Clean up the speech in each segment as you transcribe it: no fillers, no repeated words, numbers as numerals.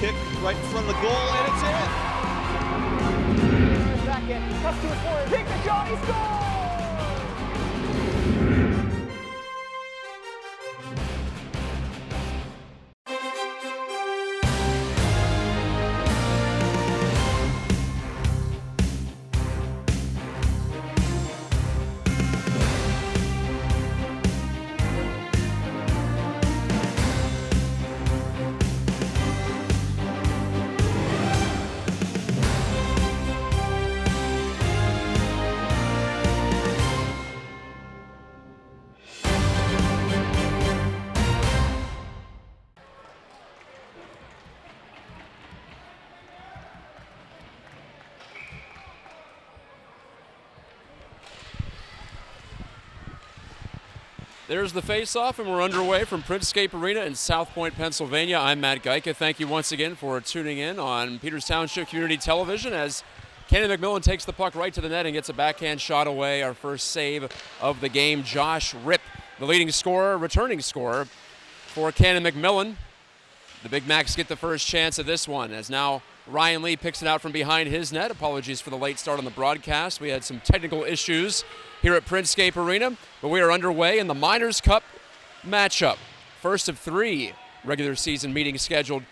kick right in front of the goal, and it's in. Back in, cuts to his forward, take the shot, he scores! There's the face-off, and we're underway from Prinscape Arena in South Point, Pennsylvania. I'm Matt Geika. Thank you once again for tuning in on Peters Township Community Television as Canon McMillan takes the puck right to the net and gets a backhand shot away. Our first save of the game. Josh Ripp, the leading scorer, returning scorer for Canon McMillan. The Big Macs get the first chance of this one as now Ryan Lee picks it out from behind his net. Apologies for the late start on the broadcast. We had some technical issues here at Prinscape Arena, but we are underway in the Miners Cup matchup. First of 3 regular season meetings scheduled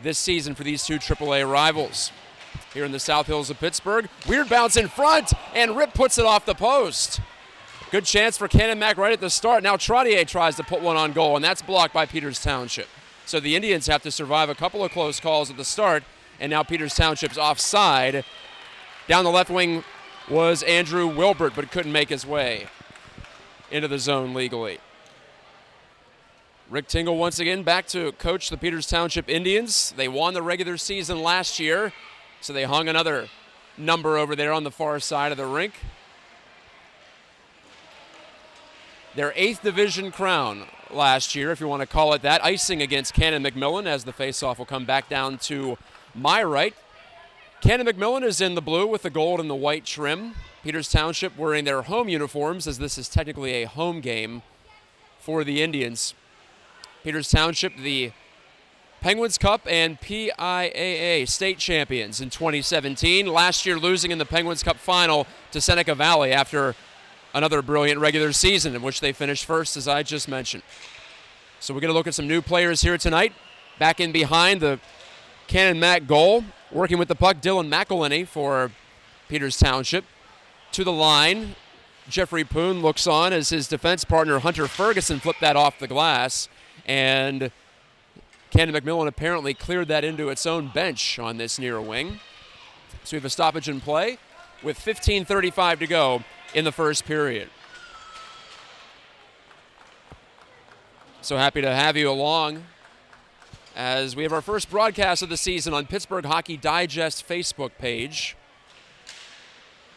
this season for these two AAA rivals. Here in the South Hills of Pittsburgh, weird bounce in front, and Rip puts it off the post. Good chance for Canon Mac right at the start. Now Trottier tries to put one on goal, and that's blocked by Peters Township. So the Indians have to survive a couple of close calls at the start, and now Peters Township's offside. Down the left wing was Andrew Wilbert, but couldn't make his way into the zone legally. Rick Tingle once again back to coach the Peters Township Indians. They won the regular season last year, so they hung another number over there on the far side of the rink. Their 8th division crown last year, if you want to call it that, icing against Canon McMillan as the faceoff will come back down to my right. Canon McMillan is in the blue with the gold and the white trim. Peters Township wearing their home uniforms as this is technically a home game for the Indians. Peters Township, the Penguins Cup and PIAA state champions in 2017. Last year losing in the Penguins Cup final to Seneca Valley after another brilliant regular season in which they finished first, as I just mentioned. So we're going to look at some new players here tonight. Back in behind the Canon Mac goal, working with the puck, Dylan McElhenney for Peters Township. To the line, Jeffrey Poon looks on as his defense partner Hunter Ferguson flipped that off the glass, and Canon McMillan apparently cleared that into its own bench on this near wing. So we have a stoppage in play with 15:35 to go in the first period. So happy to have you along as we have our first broadcast of the season on Pittsburgh Hockey Digest Facebook page.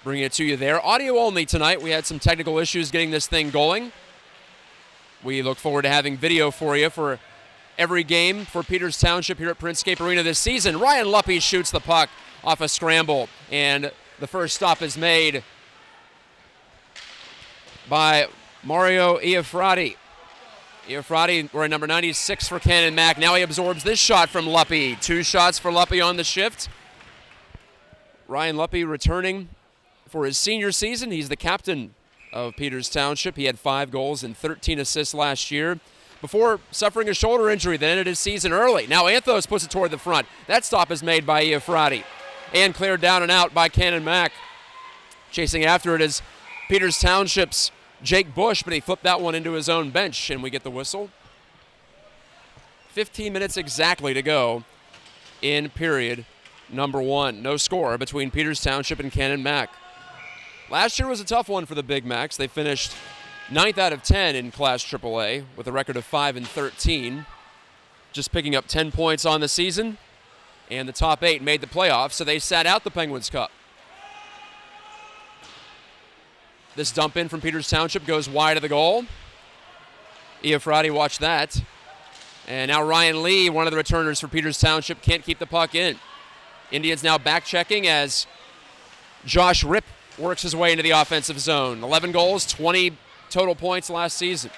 Bringing it to you there. Audio only tonight. We had some technical issues getting this thing going. We look forward to having video for you for every game for Peters Township here at Prinscape Arena this season. Ryan Luppy shoots the puck off a scramble, and the first stop is made by Mario Iafrati. Iafrati wearing number 96 for Canon Mac. Now he absorbs this shot from Luppy. 2 shots for Luppy on the shift. Ryan Luppy returning for his senior season. He's the captain of Peters Township. He had 5 goals and 13 assists last year before suffering a shoulder injury that ended his season early. Now Anthos puts it toward the front. That stop is made by Iafrati and cleared down and out by Canon Mac. Chasing after it is Peters Township's Jake Bush, but he flipped that one into his own bench, and we get the whistle. 15 minutes exactly to go in period number 1. No score between Peters Township and Canon Mac. Last year was a tough one for the Big Macs. They finished 9th out of 10 in Class AAA with a record of 5-13, just picking up 10 points on the season, and the top 8 made the playoffs, so they sat out the Penguins Cup. This dump in from Peters Township goes wide of the goal. Iafrati, watch that. And now Ryan Lee, one of the returners for Peters Township, can't keep the puck in. Indians now back checking as Josh Ripp works his way into the offensive zone. 11 goals, 20 total points last season.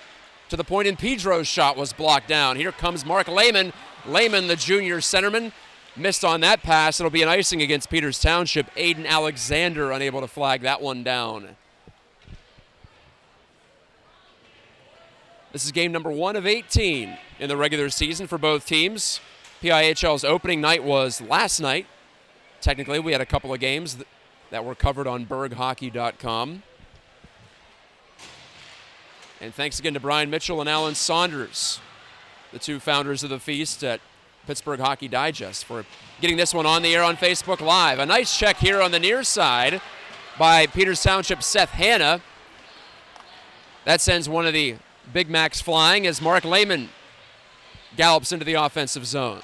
To the point in Pedro's shot was blocked down. Here comes Mark Lehman. Lehman, the junior centerman, missed on that pass. It'll be an icing against Peters Township. Aiden Alexander unable to flag that one down. This is game number 1 of 18 in the regular season for both teams. PIHL's opening night was last night. Technically, we had a couple of games that were covered on berghockey.com. And thanks again to Brian Mitchell and Alan Saunders, the two founders of the feast at Pittsburgh Hockey Digest, for getting this one on the air on Facebook Live. A nice check here on the near side by Peters Township Seth Hanna. That sends one of the Big Macs flying as Mark Lehman gallops into the offensive zone.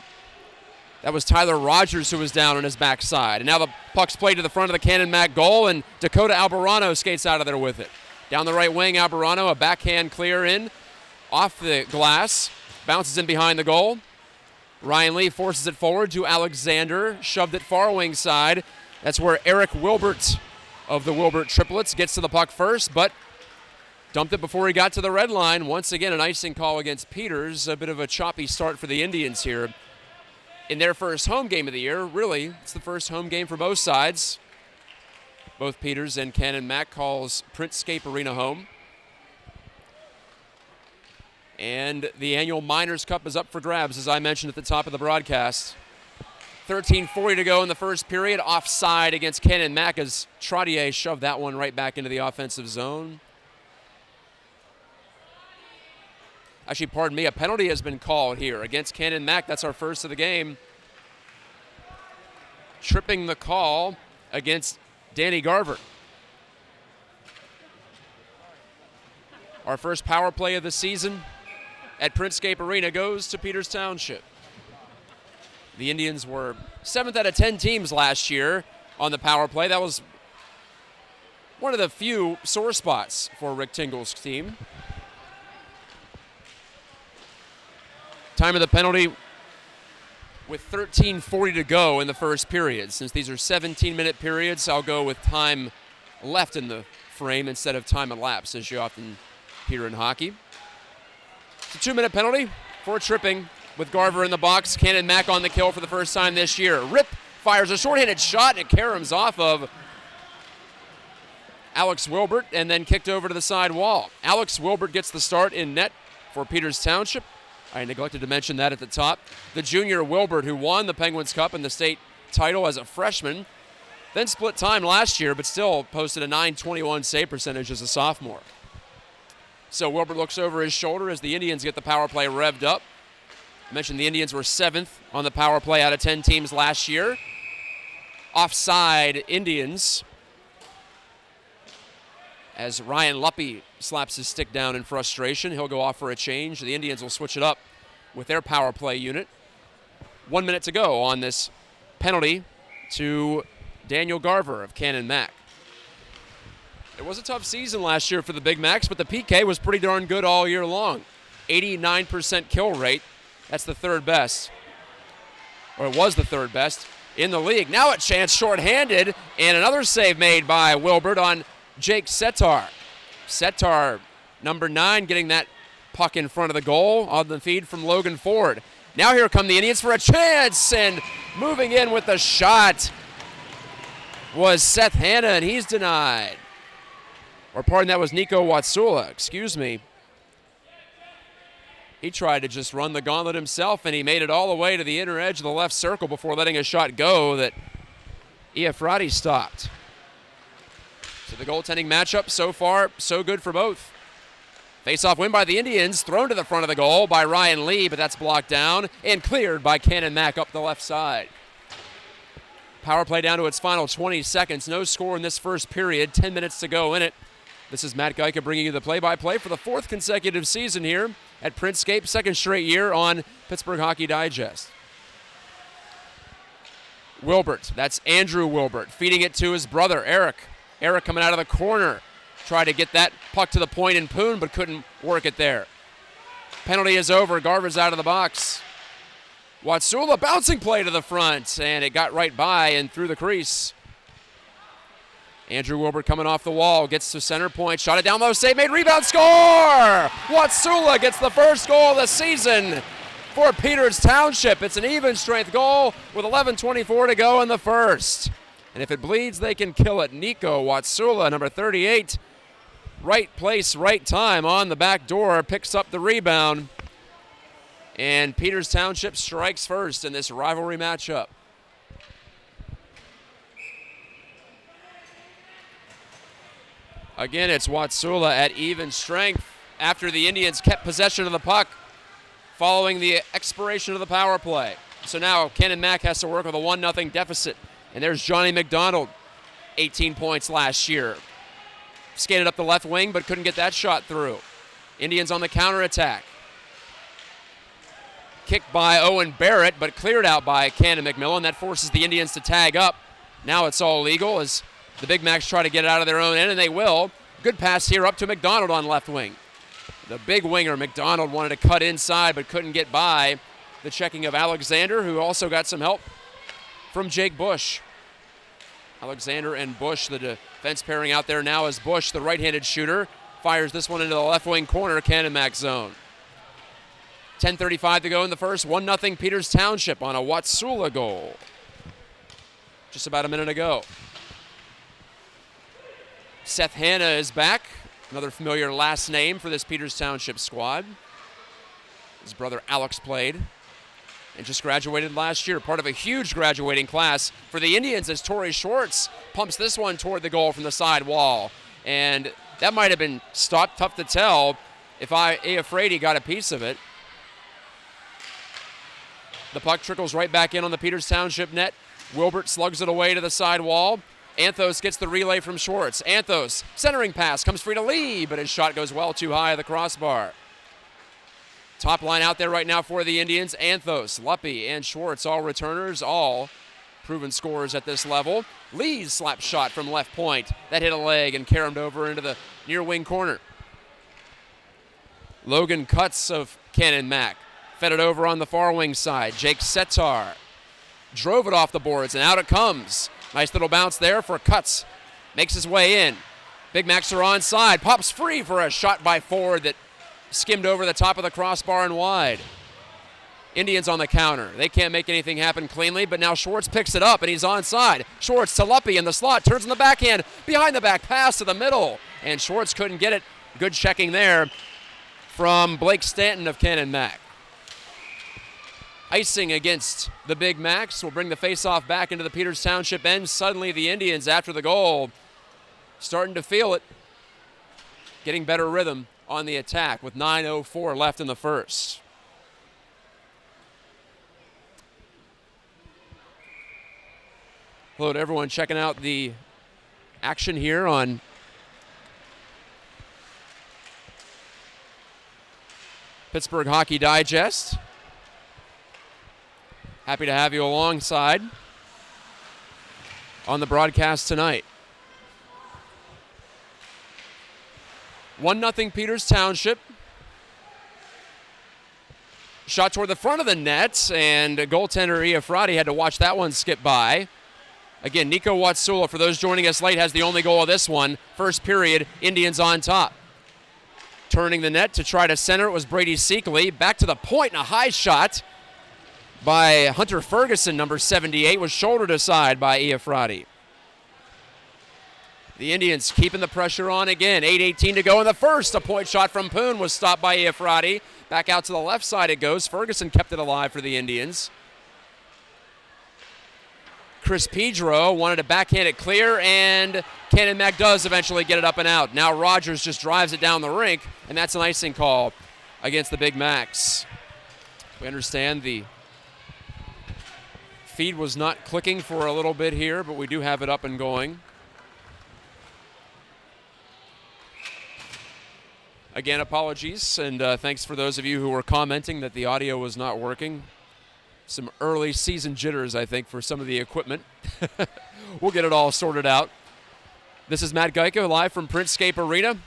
That was Tyler Rogers who was down on his backside. And now the puck's played to the front of the Canon Mac goal, and Dakota Albarano skates out of there with it. Down the right wing, Albarano, a backhand clear in, off the glass, bounces in behind the goal. Ryan Lee forces it forward to Alexander, shoved it far wing side. That's where Eric Wilbert of the Wilbert triplets gets to the puck first, but dumped it before he got to the red line. Once again, an icing call against Peters. A bit of a choppy start for the Indians here in their first home game of the year. Really, it's the first home game for both sides. Both Peters and Canon Mac calls Printscape Arena home. And the annual Miners Cup is up for grabs, as I mentioned at the top of the broadcast. 13:40 to go in the first period. Offside against Canon Mac as Trottier shoved that one right back into the offensive zone. Actually, pardon me, a penalty has been called here against Canon Mac. That's our first of the game. Tripping the call against Danny Garver. Our first power play of the season at Printscape Arena goes to Peters Township. The Indians were 7th out of 10 teams last year on the power play. That was one of the few sore spots for Rick Tingle's team. Time of the penalty with 13:40 to go in the first period. Since these are 17-minute periods, I'll go with time left in the frame instead of time elapsed, as you often hear in hockey. It's a 2-minute penalty for tripping with Garver in the box. Canon Mac on the kill for the first time this year. Rip fires a shorthanded shot, and it caroms off of Alex Wilbert and then kicked over to the side wall. Alex Wilbert gets the start in net for Peters Township. I neglected to mention that at the top. The junior Wilbert, who won the Penguins Cup and the state title as a freshman, then split time last year, but still posted a .921 save percentage as a sophomore. So Wilbert looks over his shoulder as the Indians get the power play revved up. I mentioned the Indians were 7th on the power play out of 10 teams last year. Offside Indians, as Ryan Luppy slaps his stick down in frustration. He'll go off for a change. The Indians will switch it up with their power play unit. 1 minute to go on this penalty to Daniel Garver of Canon Mac. It was a tough season last year for the Big Macs, but the PK was pretty darn good all year long. 89% kill rate. That's the third best, or it was the third best in the league. Now a chance shorthanded, and another save made by Wilbert on Jake Setar. Setar, number 9, getting that puck in front of the goal on the feed from Logan Ford. Now here come the Indians for a chance, and moving in with the shot was Seth Hanna, and he's denied. Or pardon, that was Nico Watsula, excuse me. He tried to just run the gauntlet himself, and he made it all the way to the inner edge of the left circle before letting a shot go that Iafrati stopped. So the goaltending matchup so far, so good for both. Face-off win by the Indians, thrown to the front of the goal by Ryan Lee, but that's blocked down and cleared by Canon Mac up the left side. Power play down to its final 20 seconds. No score in this first period, 10 minutes to go in it. This is Matt Geica bringing you the play-by-play for the 4th consecutive season here at Printscape, 2nd straight year on Pittsburgh Hockey Digest. Wilbert, that's Andrew Wilbert, feeding it to his brother, Eric. Eric coming out of the corner, tried to get that puck to the point in Poon, but couldn't work it there. Penalty is over, Garver's out of the box. Watsula bouncing play to the front, and it got right by and through the crease. Andrew Wilbert coming off the wall, gets to center point, shot it down low, save made, rebound, score! Watsula gets the first goal of the season for Peters Township. It's an even strength goal with 11:24 to go in the first. And if it bleeds, they can kill it. Nico Watsula, number 38, right place, right time on the back door, picks up the rebound. And Peters Township strikes first in this rivalry matchup. Again, it's Watsula at even strength after the Indians kept possession of the puck following the expiration of the power play. So now Canon Mac has to work with a 1-0 deficit. And there's Johnny McDonald, 18 points last year. Skated up the left wing, but couldn't get that shot through. Indians on the counterattack. Kicked by Owen Barrett, but cleared out by Canon McMillan. That forces the Indians to tag up. Now it's all legal as the Big Macs try to get it out of their own end, and they will. Good pass here up to McDonald on left wing. The big winger, McDonald, wanted to cut inside, but couldn't get by the checking of Alexander, who also got some help from Jake Bush. Alexander and Bush, the defense pairing out there now, as Bush, the right-handed shooter, fires this one into the left wing corner, Canon Mac zone. 10:35 to go in the first, 1-0 Peters Township on a Watsula goal. Just about a minute ago. Seth Hanna is back, another familiar last name for this Peters Township squad. His brother Alex played and just graduated last year, part of a huge graduating class for the Indians as Torrey Schwartz pumps this one toward the goal from the side wall. And that might have been stopped, tough to tell if Afraidy got a piece of it. The puck trickles right back in on the Peters Township net. Wilbert slugs it away to the side wall. Anthos gets the relay from Schwartz. Anthos, centering pass, comes free to Lee, but his shot goes well too high at the crossbar. Top line out there right now for the Indians. Anthos, Luppy, and Schwartz, all returners, all proven scorers at this level. Lee's slap shot from left point. That hit a leg and caromed over into the near wing corner. Logan Cutts of Canon Mac fed it over on the far wing side. Jake Setar drove it off the boards, and out it comes. Nice little bounce there for Cutts. Makes his way in. Big Macs are onside. Pops free for a shot by Ford that skimmed over the top of the crossbar and wide. Indians on the counter. They can't make anything happen cleanly, but now Schwartz picks it up, and he's onside. Schwartz to Luppy in the slot. Turns on the backhand. Behind the back pass to the middle. And Schwartz couldn't get it. Good checking there from Blake Stanton of Canon Mac. Icing against the Big Macs will bring the faceoff back into the Peters Township end. Suddenly the Indians, after the goal, starting to feel it. Getting better rhythm on the attack with 9:04 left in the first. Hello to everyone checking out the action here on Pittsburgh Hockey Digest. Happy to have you alongside on the broadcast tonight. 1-0 Peters Township. Shot toward the front of the net, and goaltender Afraidy had to watch that one skip by. Again, Nico Watsula, for those joining us late, has the only goal of this one. First period, Indians on top. Turning the net to try to center it was Brady Seekley. Back to the point, and a high shot by Hunter Ferguson, number 78, was shouldered aside by Afraidy. The Indians keeping the pressure on again. 8:18 to go in the first. A point shot from Poon was stopped by Afraidy. Back out to the left side it goes. Ferguson kept it alive for the Indians. Chris Pedro wanted to backhand it clear, and Canon Mac does eventually get it up and out. Now Rogers just drives it down the rink, and that's an icing call against the Big Macs. We understand the feed was not clicking for a little bit here, but we do have it up and going. Again, apologies, and thanks for those of you who were commenting that the audio was not working. Some early season jitters, I think, for some of the equipment. We'll get it all sorted out. This is Matt Geico live from Printscape Arena.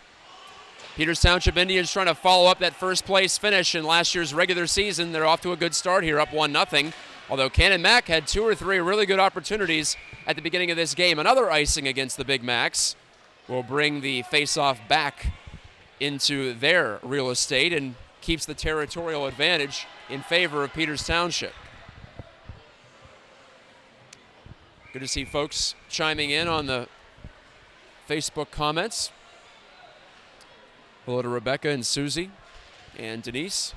Peters Township Indians trying to follow up that first place finish in last year's regular season. They're off to a good start here, up 1-0. Although Canon Mac had 2 or 3 really good opportunities at the beginning of this game. Another icing against the Big Macs will bring the face-off back into their real estate, and keeps the territorial advantage in favor of Peters Township. Good to see folks chiming in on the Facebook comments. Hello to Rebecca and Susie and Denise.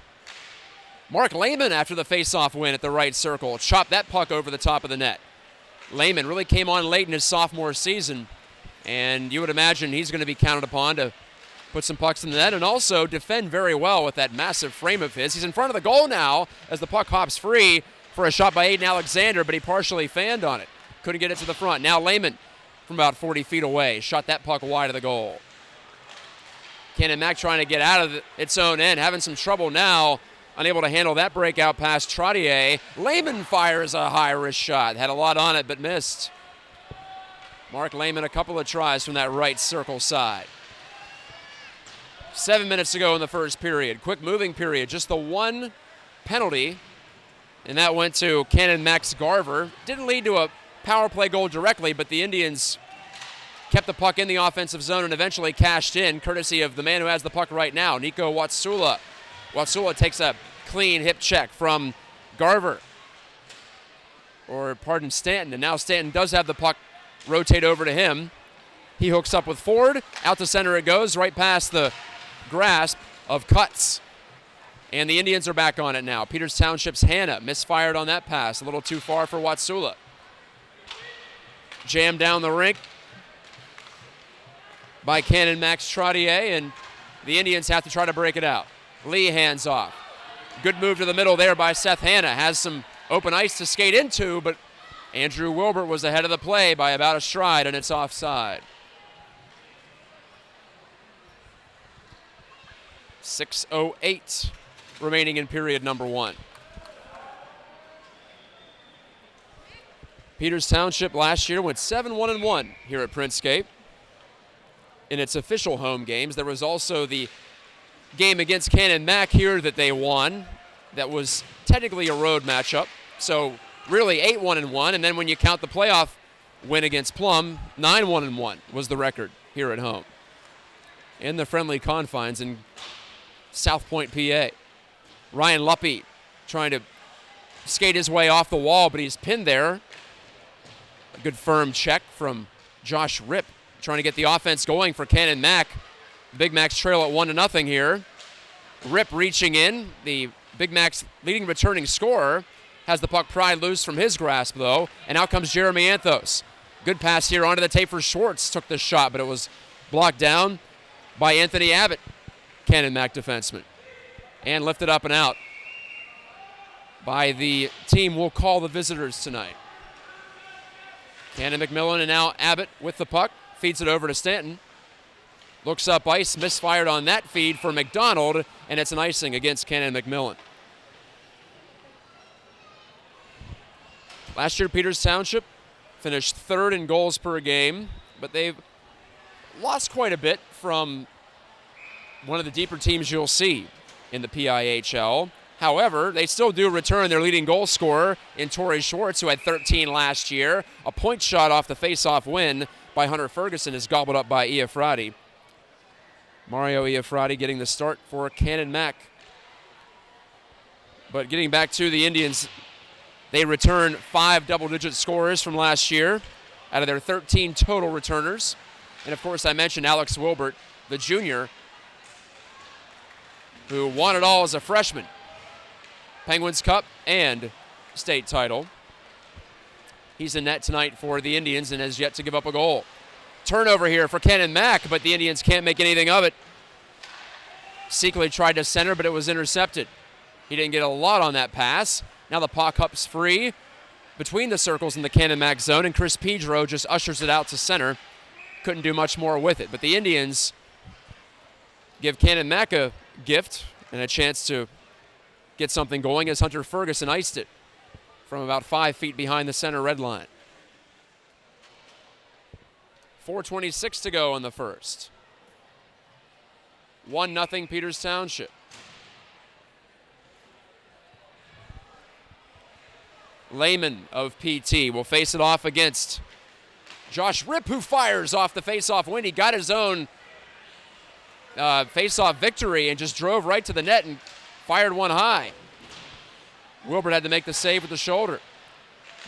Mark Lehman, after the face-off win at the right circle, chopped that puck over the top of the net. Lehman really came on late in his sophomore season, and you would imagine he's going to be counted upon to put some pucks in the net and also defend very well with that massive frame of his. He's in front of the goal now as the puck hops free for a shot by Aiden Alexander, but he partially fanned on it. Couldn't get it to the front. Now Lehman from about 40 feet away shot that puck wide of the goal. Canon Mac trying to get out of its own end, having some trouble now. Unable to handle that breakout pass, Trottier. Lehman fires a high-risk shot. Had a lot on it, but missed. Mark Lehman, a couple of tries from that right circle side. 7 minutes to go in the first period. Quick moving period. Just the one penalty, and that went to Canon Max Garver. Didn't lead to a power play goal directly, but the Indians kept the puck in the offensive zone and eventually cashed in, courtesy of the man who has the puck right now, Nico Watsula. Watsula takes a clean hip check from Garver. Stanton. And now Stanton does have the puck rotate over to him. He hooks up with Ford. Out to center it goes, right past the grasp of Cutts. And the Indians are back on it now. Peters Township's Hannah misfired on that pass. A little too far for Watsula. Jammed down the rink by Canon Max Trottier, and the Indians have to try to break it out. Lee hands off. Good move to the middle there by Seth Hannah. Has some open ice to skate into, but Andrew Wilbert was ahead of the play by about a stride, and it's offside. 6:08 remaining in period number one. Peters Township last year went 7-1-1 here at Princegate in its official home games. There was also the game against Canon Mac here that they won. That was technically a road matchup. So really 8-1-1, and then when you count the playoff win against Plum, 9-1-1 was the record here at home. In the friendly confines in South Point, PA. Ryan Luppy trying to skate his way off the wall, but he's pinned there. A good firm check from Josh Ripp, trying to get the offense going for Canon Mac. Big Macs trail at 1-0 here. Ripp reaching in. The Big Macs leading returning scorer has the puck pried loose from his grasp, though, and out comes Jeremy Anthos. Good pass here onto the tape for Schwartz. Took the shot, but it was blocked down by Anthony Abbott, Canon Mac defenseman, and lifted up and out by the team we'll call the visitors tonight. Canon McMillan and now Abbott with the puck. Feeds it over to Stanton. Looks up ice, misfired on that feed for McDonald, and it's an icing against Canon McMillan. Last year, Peters Township finished third in goals per game, but they've lost quite a bit from one of the deeper teams you'll see in the PIHL. However, they still do return their leading goal scorer in Torrey Schwartz, who had 13 last year. A point shot off the face-off win by Hunter Ferguson is gobbled up by Iafrati. Mario Iafrati getting the start for Canon Mac. But getting back to the Indians, they return 5 double-digit scorers from last year out of their 13 total returners. And, of course, I mentioned Alex Wilbert, the junior, who won it all as a freshman. Penguins Cup and state title. He's in net tonight for the Indians and has yet to give up a goal. Turnover here for Canon Mac, but the Indians can't make anything of it. Seekley tried to center, but it was intercepted. He didn't get a lot on that pass. Now the puck up's free between the circles in the Canon Mac zone, and Chris Pedro just ushers it out to center. Couldn't do much more with it. But the Indians give Canon Mac a gift and a chance to get something going as Hunter Ferguson iced it from about 5 feet behind the center red line. 4:26 to go in the first. 1-0 Peters Township. Lehman of PT will face it off against Josh Ripp, who fires off the face-off win. He got his own face-off victory and just drove right to the net and Fired one high. Wilbert had to make the save with the shoulder.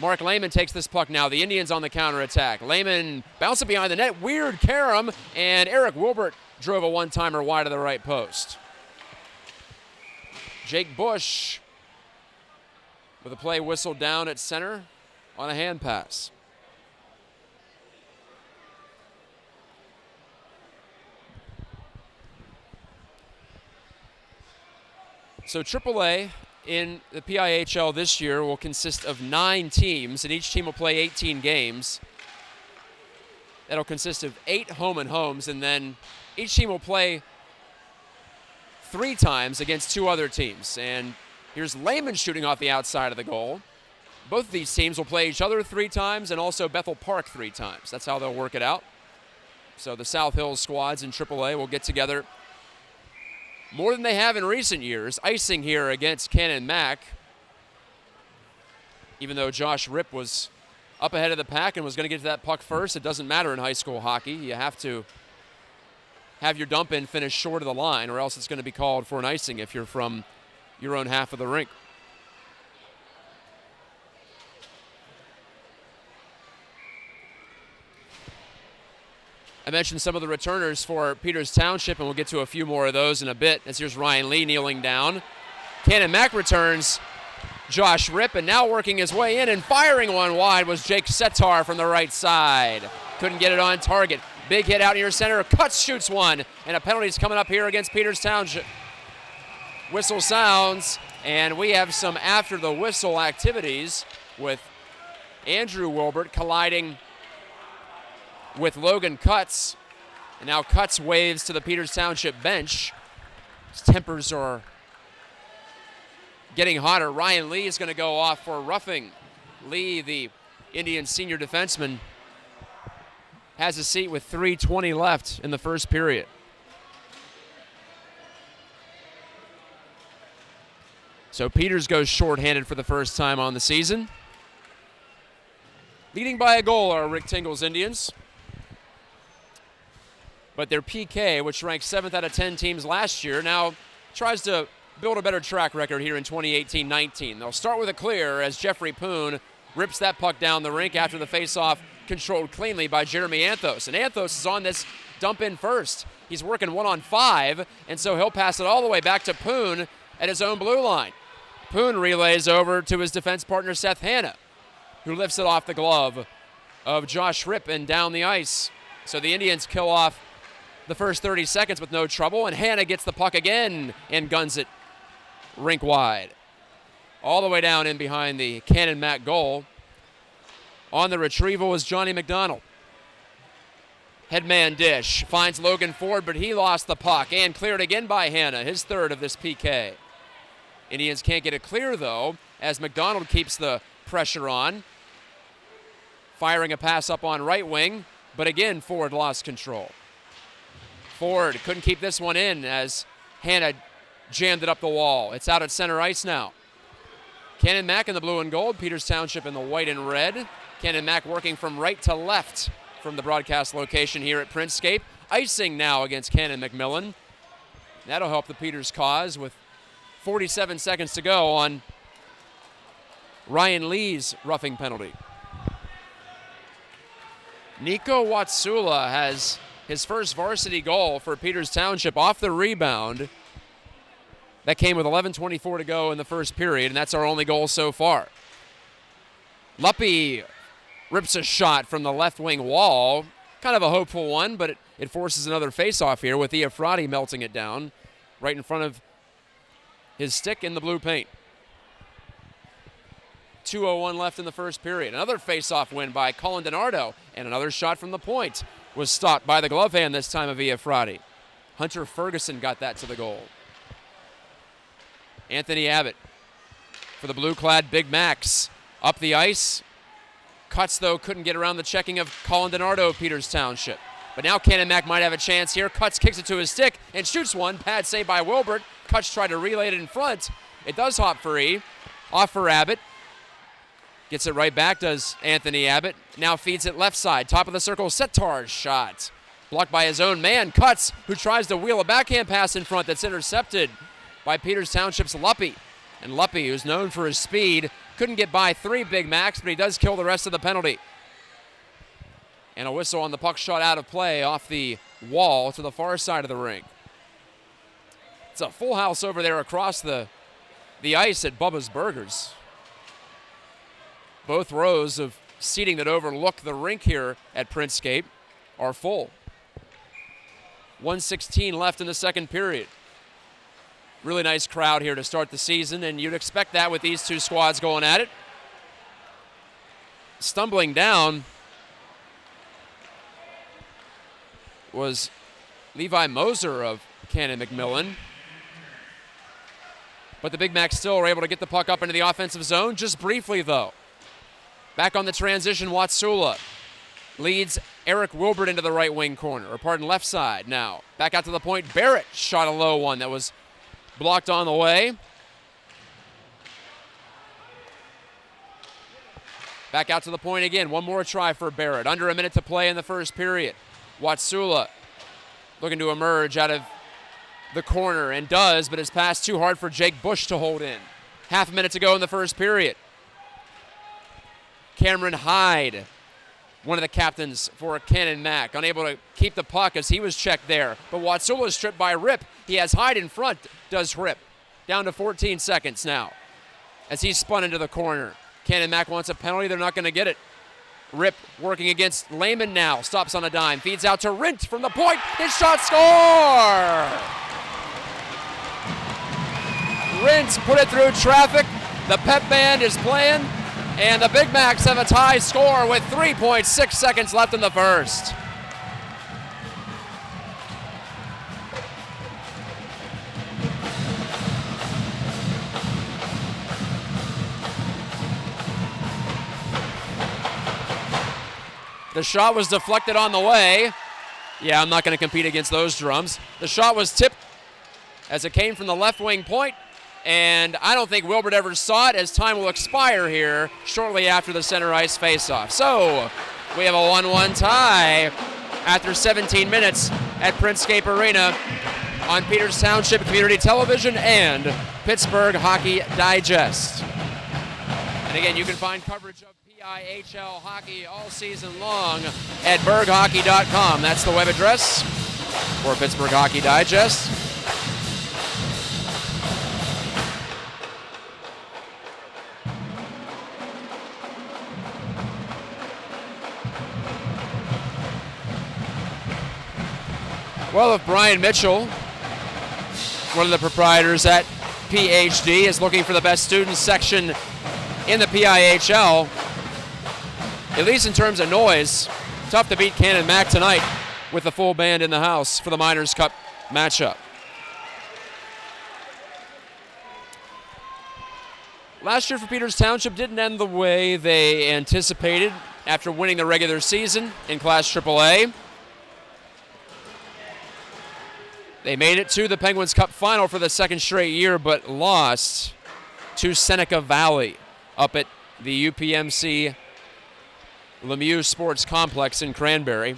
Mark Lehman takes this puck now. The Indians on the counterattack. Lehman bounced it behind the net. Weird carom, and Eric Wilbert drove a one-timer wide of the right post. Jake Bush with a play whistled down at center on a hand pass. So AAA in the PIHL this year will consist of 9 teams, and each team will play 18 games. That'll consist of 8 home and homes, and then each team will play 3 times against 2 other teams. And here's Lehman shooting off the outside of the goal. Both of these teams will play each other 3 times and also Bethel Park 3 times. That's how they'll work it out. So the South Hills squads in AAA will get together more than they have in recent years. Icing here against Canon Mac. Even though Josh Ripp was up ahead of the pack and was going to get to that puck first, it doesn't matter in high school hockey. You have to have your dump in finish short of the line, or else it's going to be called for an icing if you're from your own half of the rink. I mentioned some of the returners for Peters Township, and we'll get to a few more of those in a bit, as here's Ryan Lee kneeling down. Canon Mac returns Josh Ripp, and now working his way in and firing one wide was Jake Setar from the right side. Couldn't get it on target. Big hit out near center. Cuts shoots one, and a penalty's coming up here against Peters Township. Whistle sounds, and we have some after the whistle activities with Andrew Wilbert colliding with Logan Cutts. And now Cutts waves to the Peters Township bench. His tempers are getting hotter. Ryan Lee is going to go off for roughing. Lee, the Indian senior defenseman, has a seat with 3:20 left in the first period. So Peters goes shorthanded for the first time on the season. Leading by a goal are Rick Tingle's Indians. But their PK, which ranked 7th out of 10 teams last year, now tries to build a better track record here in 2018-19. They'll start with a clear as Jeffrey Poon rips that puck down the rink after the faceoff controlled cleanly by Jeremy Anthos. And Anthos is on this dump in first. He's working 1-on-5, and so he'll pass it all the way back to Poon at his own blue line. Poon relays over to his defense partner Seth Hanna, who lifts it off the glove of Josh Ripp and down the ice. So the Indians kill off the first 30 seconds with no trouble, and Hanna gets the puck again and guns it rink wide. All the way down in behind the Canon Mac goal. On the retrieval is Johnny McDonald. Headman dish, finds Logan Ford, but he lost the puck and cleared again by Hanna, his 3rd of this PK. Indians can't get it clear though, as McDonald keeps the pressure on. Firing a pass up on right wing, but again Ford lost control. Ford couldn't keep this one in as Hanna jammed it up the wall. It's out at center ice now. Canon Mac in the blue and gold, Peters Township in the white and red. Canon Mac working from right to left from the broadcast location here at Princescape. Icing now against Canon McMillan. That'll help the Peters cause with 47 seconds to go on Ryan Lee's roughing penalty. Nico Watsula has his first varsity goal for Peters Township off the rebound. That came with 11:24 to go in the first period, and that's our only goal so far. Luppy rips a shot from the left wing wall. Kind of a hopeful one, but it forces another face-off here with Iafrati melting it down right in front of his stick in the blue paint. 2:01 left in the first period. Another face-off win by Colin DiNardo, and another shot from the point was stopped by the glove hand this time of Iafrati. Hunter Ferguson got that to the goal. Anthony Abbott for the blue-clad Big Macs. Up the ice. Cutts, though, couldn't get around the checking of Colin DiNardo of Peters Township. But now Canon Mac might have a chance here. Cutts kicks it to his stick and shoots one. Pad save by Wilbert. Cutts tried to relay it in front. It does hop free. Off for Abbott. Gets it right back, does Anthony Abbott. Now feeds it left side. Top of the circle, Setar's shot. Blocked by his own man, Cutts, who tries to wheel a backhand pass in front that's intercepted by Peters Township's Luppy. And Luppy, who's known for his speed, couldn't get by 3 Big Macs, but he does kill the rest of the penalty. And a whistle on the puck shot out of play off the wall to the far side of the rink. It's a full house over there across the ice at Bubba's Burgers. Both rows of seating that overlook the rink here at Princescape are full. 1:16 left in the second period. Really nice crowd here to start the season, and you'd expect that with these two squads going at it. Stumbling down was Levi Moser of Canon McMillan. But the Big Macs still were able to get the puck up into the offensive zone, just briefly though. Back on the transition, Watsula leads Eric Wilbert into the right wing corner, left side now. Back out to the point, Barrett shot a low one that was blocked on the way. Back out to the point again, one more try for Barrett. Under a minute to play in the first period. Watsula looking to emerge out of the corner and does, but his pass too hard for Jake Bush to hold in. Half a minute to go in the first period. Cameron Hyde, one of the captains for Canon Mac, unable to keep the puck as he was checked there. But Watsula is stripped by Rip. He has Hyde in front, does Rip. Down to 14 seconds now as he's spun into the corner. Canon Mac wants a penalty. They're not going to get it. Rip working against Lehman now. Stops on a dime. Feeds out to Rint from the point. His shot, score! Rint put it through traffic. The pep band is playing. And the Big Macs have a tie score with 3.6 seconds left in the first. The shot was deflected on the way. Yeah, I'm not going to compete against those drums. The shot was tipped as it came from the left wing point. And I don't think Wilbert ever saw it, as time will expire here shortly after the center ice faceoff. So we have a 1-1 tie after 17 minutes at Princescape Arena on Peters Township Community Television and Pittsburgh Hockey Digest. And again, you can find coverage of PIHL hockey all season long at berghockey.com. That's the web address for Pittsburgh Hockey Digest. Well, if Brian Mitchell, one of the proprietors at PhD, is looking for the best students section in the PIHL, at least in terms of noise, tough to beat Canon Mac tonight with the full band in the house for the Miners' Cup matchup. Last year for Peters Township didn't end the way they anticipated after winning the regular season in Class AAA. They made it to the Penguins Cup final for the second straight year, but lost to Seneca Valley up at the UPMC Lemieux Sports Complex in Cranberry.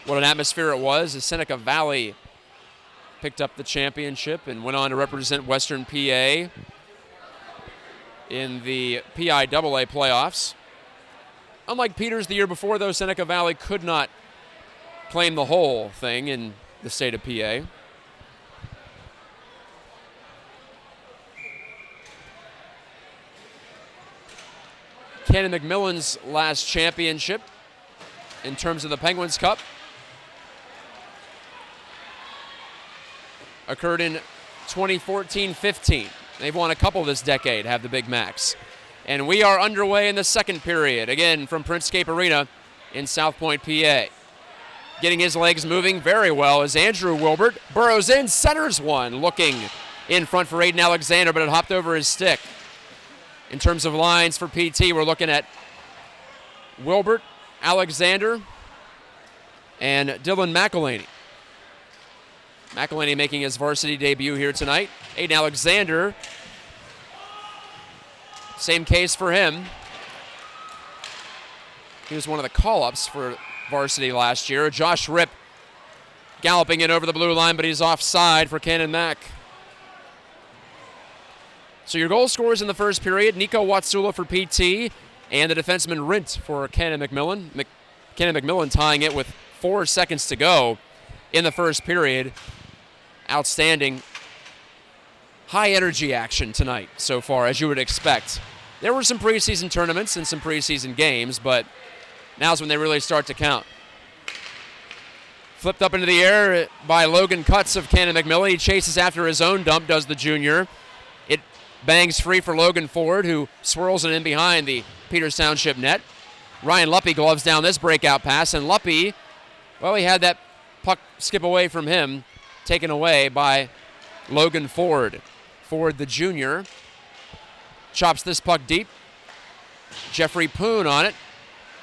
What an atmosphere it was as Seneca Valley picked up the championship and went on to represent Western PA in the PIAA playoffs. Unlike Peters the year before, though, Seneca Valley could not claim the whole thing in the state of PA. Canon McMillan's last championship in terms of the Penguins Cup occurred in 2014-15. They've won a couple this decade, have the Big Macs. And we are underway in the second period, again from Princescape Arena in South Point, PA. Getting his legs moving very well as Andrew Wilbert burrows in, centers one, looking in front for Aiden Alexander, but it hopped over his stick. In terms of lines for PT, we're looking at Wilbert, Alexander, and Dylan McElhaney. McElhaney making his varsity debut here tonight. Aiden Alexander, same case for him. He was one of the call-ups for varsity last year. Josh Ripp galloping in over the blue line, but he's offside for Canon Mac. So your goal scorers in the first period, Nico Watsula for PT and the defenseman Rint for Canon McMillan. Canon McMillan tying it with 4 seconds to go in the first period. Outstanding high energy action tonight so far, as you would expect. There were some preseason tournaments and some preseason games, but now's when they really start to count. Flipped up into the air by Logan Cutts of Canon McMillan. He chases after his own dump, does the junior. It bangs free for Logan Ford, who swirls it in behind the Peters Township net. Ryan Luppy gloves down this breakout pass, and Luppy, well, he had that puck skip away from him, taken away by Logan Ford. Ford, the junior, chops this puck deep. Jeffrey Poon on it.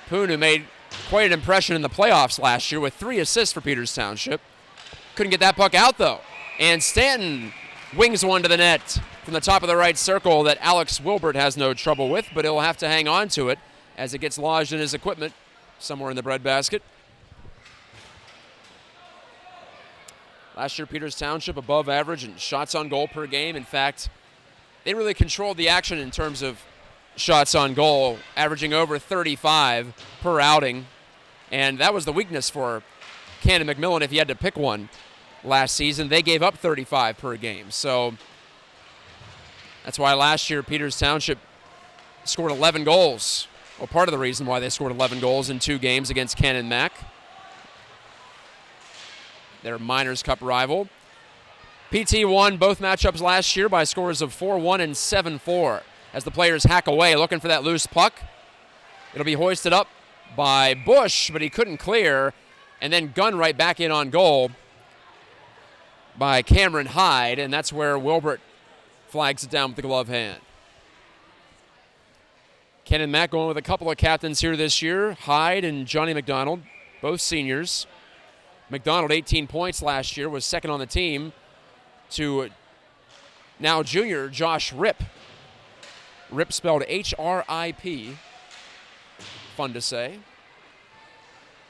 Poon, who made quite an impression in the playoffs last year with 3 assists for Peters Township. Couldn't get that puck out, though. And Stanton wings one to the net from the top of the right circle that Alex Wilbert has no trouble with, but he'll have to hang on to it as it gets lodged in his equipment somewhere in the breadbasket. Last year, Peters Township above average in shots on goal per game. In fact, they really controlled the action in terms of shots on goal, averaging over 35 per outing. And that was the weakness for Canon McMillan if he had to pick one last season. They gave up 35 per game. So that's why last year Peters Township scored 11 goals. Well, part of the reason why they scored 11 goals in 2 games against Canon Mac, their Miners Cup rival. PT won both matchups last year by scores of 4-1 and 7-4 as the players hack away looking for that loose puck. It'll be hoisted up by Bush, but he couldn't clear, and then gunned right back in on goal by Cameron Hyde, and that's where Wilbert flags it down with the glove hand. Ken and Matt going with a couple of captains here this year, Hyde and Johnny McDonald, both seniors. McDonald, 18 points last year, was second on the team to now junior Josh Rip. Rip spelled H-R-I-P. Fun to say.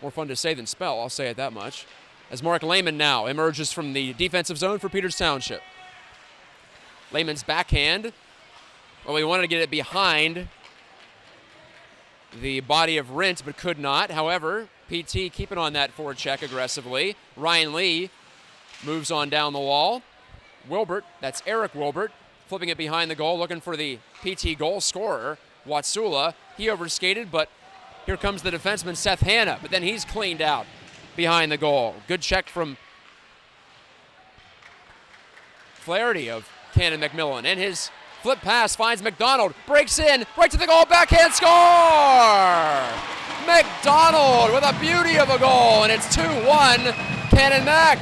More fun to say than spell, I'll say it that much. As Mark Lehman now emerges from the defensive zone for Peters Township. Lehman's backhand. Well, he wanted to get it behind the body of Rint, but could not. However, PT keeping on that forecheck aggressively. Ryan Lee moves on down the wall. Wilbert, that's Eric Wilbert, flipping it behind the goal, looking for the PT goal scorer, Watsula. He overskated, but here comes the defenseman, Seth Hanna, but then he's cleaned out behind the goal. Good check from Flaherty of Canon McMillan, and his flip pass finds McDonald, breaks in, right to the goal, backhand score! McDonald with a beauty of a goal, and it's 2-1 Canon Mac.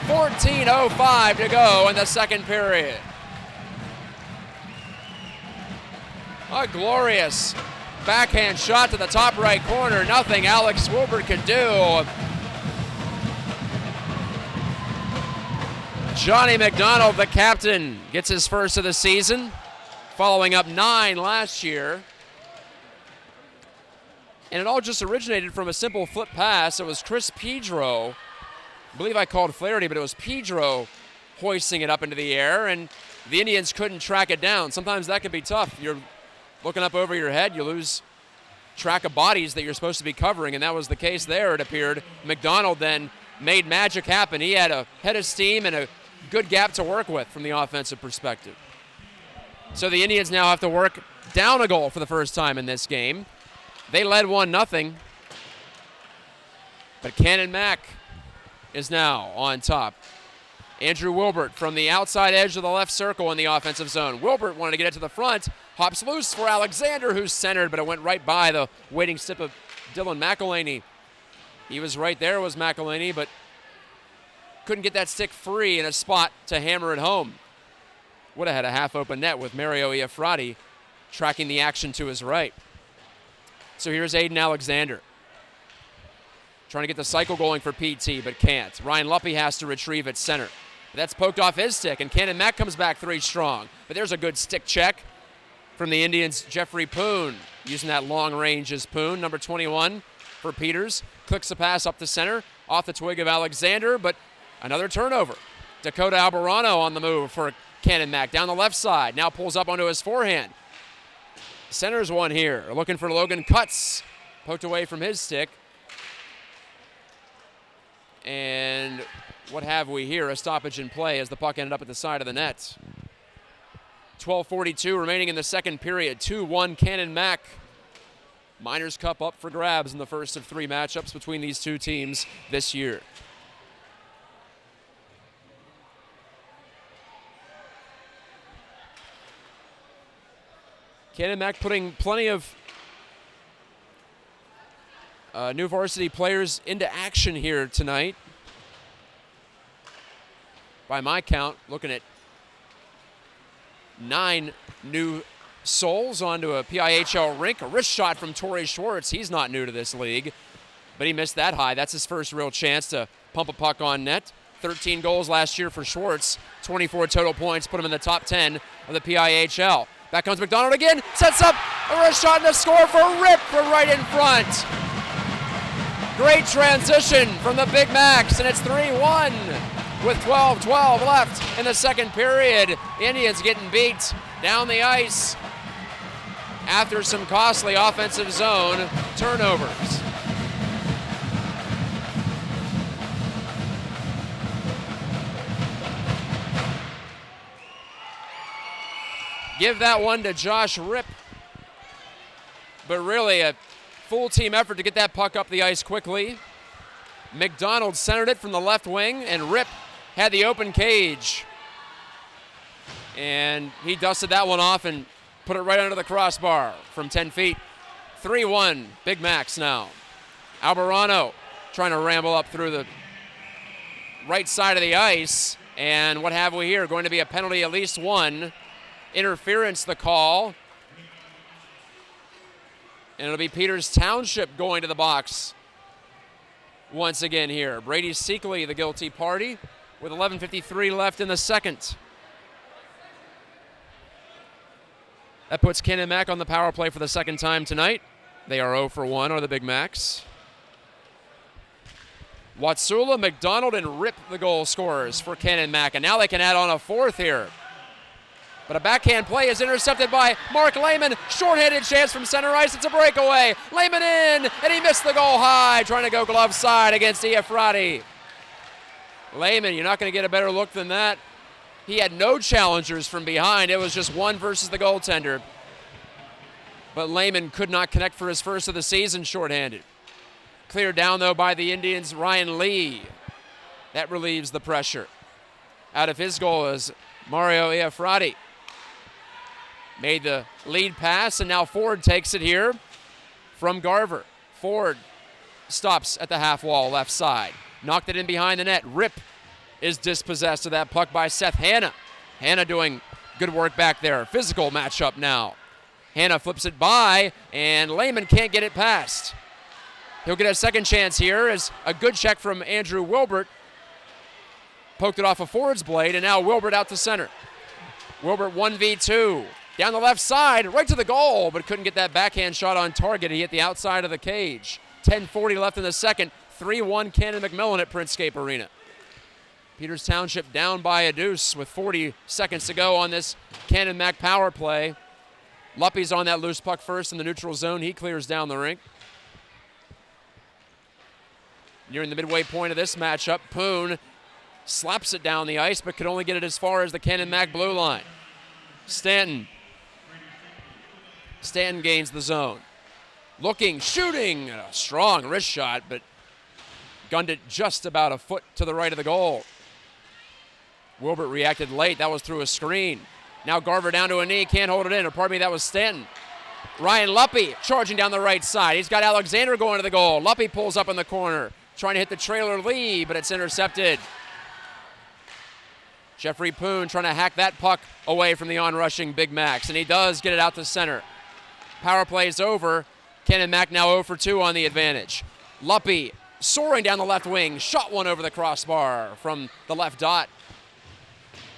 14:05 to go in the second period. A glorious backhand shot to the top right corner. Nothing Alex Wilbert could do. Johnny McDonald, the captain, gets his first of the season, following up 9 last year. And it all just originated from a simple flip pass. It was Chris Pedro, I believe I called Flaherty, but it was Pedro hoisting it up into the air, and the Indians couldn't track it down. Sometimes that can be tough. You're looking up over your head, you lose track of bodies that you're supposed to be covering, and that was the case there, it appeared. McDonald then made magic happen. He had a head of steam and a good gap to work with from the offensive perspective. So the Indians now have to work down a goal for the first time in this game. They led 1-0, but Canon Mac is now on top. Andrew Wilbert from the outside edge of the left circle in the offensive zone. Wilbert wanted to get it to the front, hops loose for Alexander, who's centered, but it went right by the waiting step of Dylan McElhaney. He was right there, was McElhaney, but couldn't get that stick free in a spot to hammer it home. Would have had a half-open net with Mario Iafrati tracking the action to his right. So here's Aiden Alexander, trying to get the cycle going for PT, but can't. Ryan Luppy has to retrieve at center. That's poked off his stick, and Canon Mac comes back 3 strong. But there's a good stick check from the Indians' Jeffrey Poon, using that long range as Poon, number 21 for Peters. Clicks the pass up the center, off the twig of Alexander, but another turnover. Dakota Albarano on the move for Canon Mack down the left side. Now pulls up onto his forehand. Centers one here. Looking for Logan Cuts. Poked away from his stick. And what have we here? A stoppage in play as the puck ended up at the side of the net. 12:42 remaining in the second period. 2-1 Canon Mack. Miners Cup up for grabs in the first of 3 matchups between these two teams this year. Canon Mack putting plenty of new varsity players into action here tonight. By my count, looking at 9 new souls onto a PIHL rink. A wrist shot from Torrey Schwartz. He's not new to this league, but he missed that high. That's his first real chance to pump a puck on net. 13 goals last year for Schwartz. 24 total points, put him in the top 10 of the PIHL. Back comes McDonald again, sets up a wrist shot and a score for Rip from right in front. Great transition from the Big Macs, and it's 3-1 with 12:12 left in the second period. Indians getting beat down the ice after some costly offensive zone turnovers. Give that one to Josh Rip, but really a full team effort to get that puck up the ice quickly. McDonald centered it from the left wing, and Rip had the open cage. And he dusted that one off and put it right under the crossbar from 10 feet. 3-1, Big Macs now. Albarano trying to ramble up through the right side of the ice. And what have we here? Going to be a penalty, at least one. Interference, the call. And it'll be Peters Township going to the box once again here. Brady Seekley, the guilty party, with 11:53 left in the second. That puts Canon Mack on the power play for the second time tonight. They are 0 for 1, are the Big Macs. Watsula, McDonald, and Rip the goal scorers for Canon Mack. And now they can add on a fourth here. But a backhand play is intercepted by Mark Lehman. Short-handed chance from center ice. It's a breakaway. Lehman in, and he missed the goal high, trying to go glove side against Iafrati. Lehman, you're not going to get a better look than that. He had no challengers from behind. It was just one versus the goaltender. But Lehman could not connect for his first of the season short-handed. Cleared down, though, by the Indians' Ryan Lee. That relieves the pressure. Out of his goal is Mario Iafrati. Made the lead pass, and now Ford takes it here from Garver. Ford stops at the half wall left side. Knocked it in behind the net. Rip is dispossessed of that puck by Seth Hanna. Hanna doing good work back there. Physical matchup now. Hanna flips it by, and Lehman can't get it past. He'll get a second chance here as a good check from Andrew Wilbert. Poked it off of Ford's blade, and now Wilbert out to center. Wilbert 1v2. Down the left side, right to the goal, but couldn't get that backhand shot on target. He hit the outside of the cage. 10:40 left in the second. 3-1 Canon McMillan at Printscape Arena. Peters Township down by a deuce with 40 seconds to go on this Canon Mac power play. Luppy's on that loose puck first in the neutral zone. He clears down the rink. Nearing the midway point of this matchup, Poon slaps it down the ice, but could only get it as far as the Canon Mac blue line. Stanton gains the zone. Looking, shooting, a strong wrist shot, but gunned it just about a foot to the right of the goal. Wilbert reacted late. That was through a screen. Now Garver down to a knee, can't hold it in. Or pardon me, that was Stanton. Ryan Luppy charging down the right side. He's got Alexander going to the goal. Luppy pulls up in the corner, trying to hit the trailer Lee, but it's intercepted. Jeffrey Poon trying to hack that puck away from the on-rushing Big Macs, and he does get it out to center. Power play is over. Canon Mac now 0 for 2 on the advantage. Luppy soaring down the left wing, shot one over the crossbar from the left dot.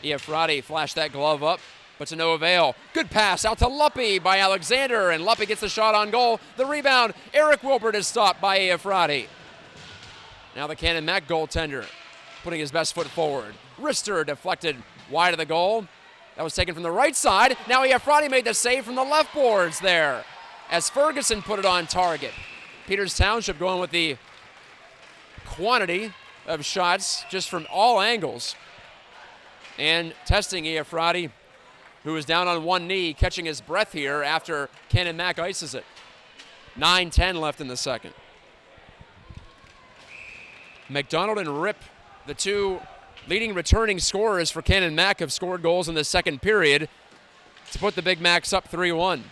Iafrati flashed that glove up, but to no avail. Good pass out to Luppy by Alexander, and Luppy gets the shot on goal. The rebound, Eric Wilbert is stopped by Iafrati. Now the Canon Mac goaltender putting his best foot forward. Wrister deflected wide of the goal. That was taken from the right side. Now Iafrate made the save from the left boards there as Ferguson put it on target. Peters Township going with the quantity of shots just from all angles. And testing Iafrate, who is down on one knee, catching his breath here after Canon Mac ices it. 9:10 left in the second. McDonald and Rip, the two leading returning scorers for Canon Mac, have scored goals in the second period to put the Big Macs up 3-1.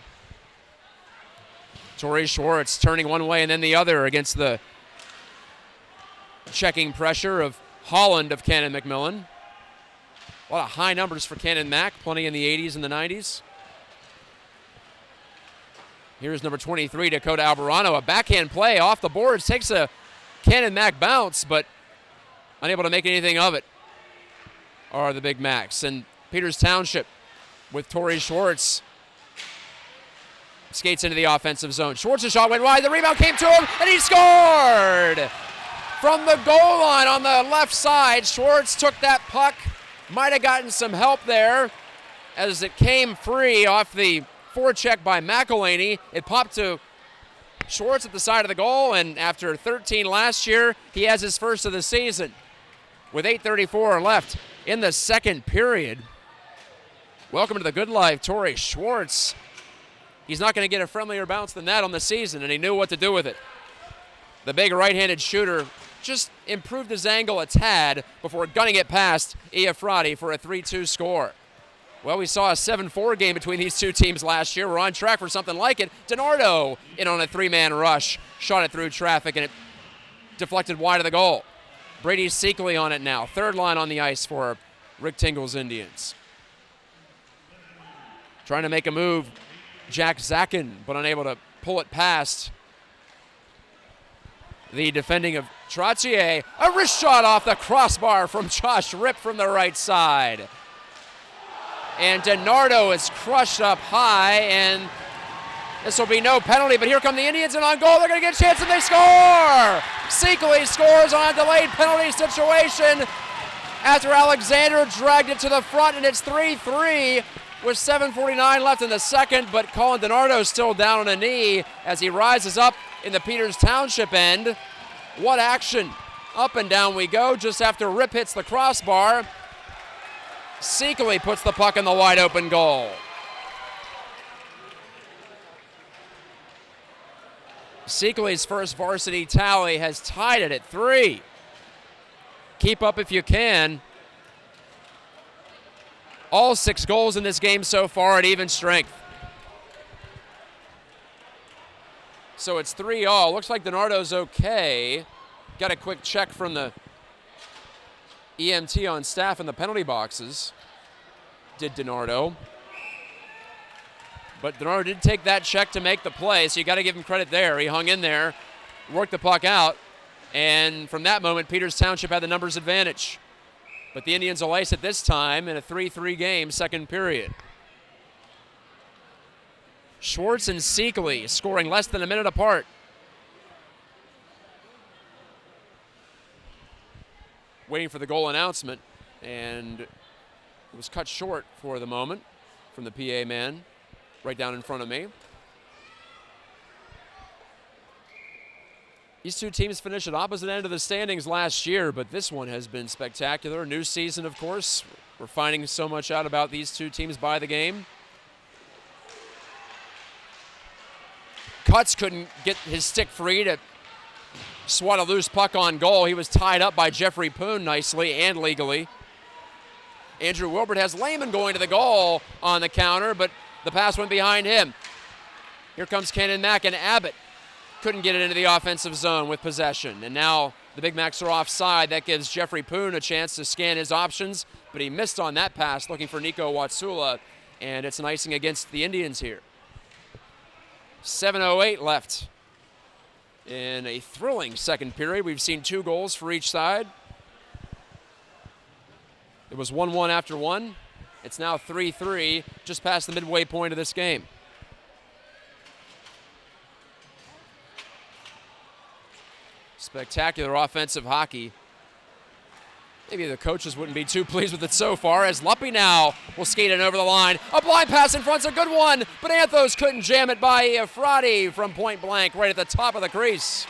Torrey Schwartz turning one way and then the other against the checking pressure of Holland of Canon McMillan. A lot of high numbers for Canon Mac, plenty in the 80s and the 90s. Here's number 23, Dakota Alvarado. A backhand play off the boards, takes a Canon Mac bounce, but unable to make anything of it are the Big Macs. And Peters Township with Torrey Schwartz skates into the offensive zone. Schwartz's shot went wide, the rebound came to him, and he scored! From the goal line on the left side, Schwartz took that puck, might have gotten some help there as it came free off the forecheck by McElhaney. It popped to Schwartz at the side of the goal, and after 13 last year, he has his first of the season with 8:34 left in the second period. Welcome to the good life, Torrey Schwartz. He's not going to get a friendlier bounce than that on the season, and he knew what to do with it. The big right-handed shooter just improved his angle a tad before gunning it past Iafrate for a 3-2 score. Well, we saw a 7-4 game between these two teams last year. We're on track for something like it. DiNardo in on a three-man rush, shot it through traffic, and it deflected wide of the goal. Brady Seekley on it now. Third line on the ice for Rick Tingle's Indians. Trying to make a move, Jack Zakin, but unable to pull it past the defending of Trottier. A wrist shot off the crossbar from Josh Rip from the right side. And DiNardo is crushed up high, and this will be no penalty, but here come the Indians, and on goal, they're going to get a chance, and they score! Seekley scores on a delayed penalty situation after Alexander dragged it to the front, and it's 3-3 with 7:49 left in the second, but Colin DiNardo still down on a knee as he rises up in the Peters Township end. What action! Up and down we go just after Rip hits the crossbar. Seekley puts the puck in the wide open goal. Seekley's first varsity tally has tied it at 3. Keep up if you can. All 6 goals in this game so far at even strength. So it's 3-all. Looks like DiNardo's okay. Got a quick check from the EMT on staff in the penalty boxes, did DiNardo. But DiNardo did take that check to make the play, so you got to give him credit there. He hung in there, worked the puck out, and from that moment, Peters Township had the numbers advantage. But the Indians will ice it this time in a 3-3 game, second period. Schwartz and Seekley scoring less than a minute apart. Waiting for the goal announcement, and it was cut short for the moment from the PA man right down in front of me. These two teams finished at opposite end of the standings last year, but this one has been spectacular. New season, of course. We're finding so much out about these two teams by the game. Cutts couldn't get his stick free to swat a loose puck on goal. He was tied up by Jeffrey Poon nicely and legally. Andrew Wilbert has Lehman going to the goal on the counter, but the pass went behind him. Here comes Canon Mac, and Abbott couldn't get it into the offensive zone with possession. And now the Big Macs are offside. That gives Jeffrey Poon a chance to scan his options, but he missed on that pass looking for Nico Watsula, and it's an icing against the Indians here. 7:08 left in a thrilling second period. We've seen 2 goals for each side. It was 1-1 after 1. It's now 3-3, just past the midway point of this game. Spectacular offensive hockey Maybe the coaches wouldn't be too pleased with it so far, as Luppy now will skate it over the line. A blind pass in front's a good one, but Anthos couldn't jam it by Efrati from point blank right at the top of the crease.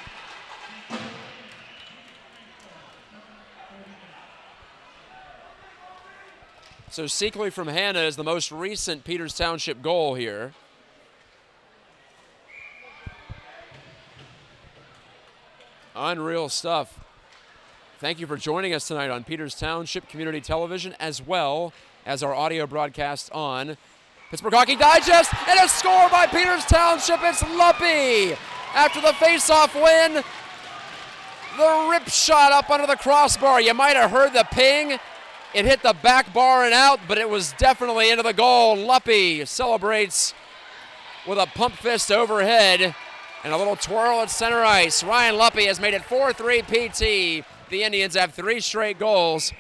So Seekley from Hannah is the most recent Peters Township goal here. Unreal stuff. Thank you for joining us tonight on Peters Township Community Television, as well as our audio broadcast on Pittsburgh Hockey Digest, and a score by Peters Township. It's Luppy. After the face-off win, the rip shot up under the crossbar. You might have heard the ping. It hit the back bar and out, but it was definitely into the goal. Luppy celebrates with a pump fist overhead and a little twirl at center ice. Ryan Luppy has made it 4-3 PT. The Indians have 3 straight goals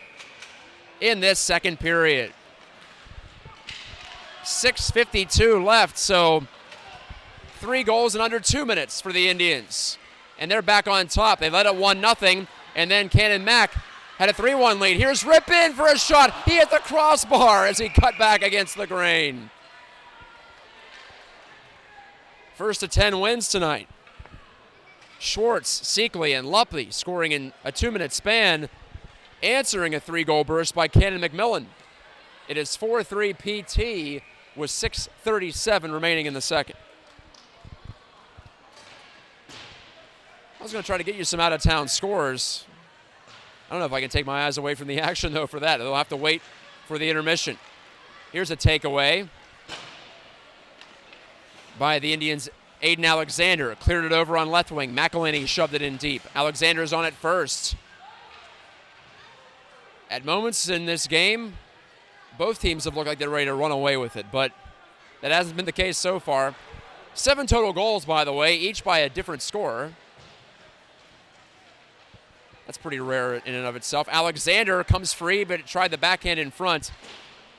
in this second period. 6:52 left, so 3 goals in under 2 minutes for the Indians. And they're back on top. They led it 1-0, and then Canon Mac had a 3-1 lead. Here's Rip in for a shot. He hit the crossbar as he cut back against the grain. First of 10 wins tonight. Schwartz, Seekley, and Luppy scoring in a 2-minute span, answering a 3-goal burst by Canon McMillan. It is 4-3 PT with 6:37 remaining in the second. I was going to try to get you some out-of-town scores. I don't know if I can take my eyes away from the action, though, for that. They'll have to wait for the intermission. Here's a takeaway by the Indians. Aiden Alexander cleared it over on left wing. McElhinney shoved it in deep. Alexander's on it first. At moments in this game, both teams have looked like they're ready to run away with it, but that hasn't been the case so far. 7 total goals, by the way, each by a different scorer. That's pretty rare in and of itself. Alexander comes free, but tried the backhand in front.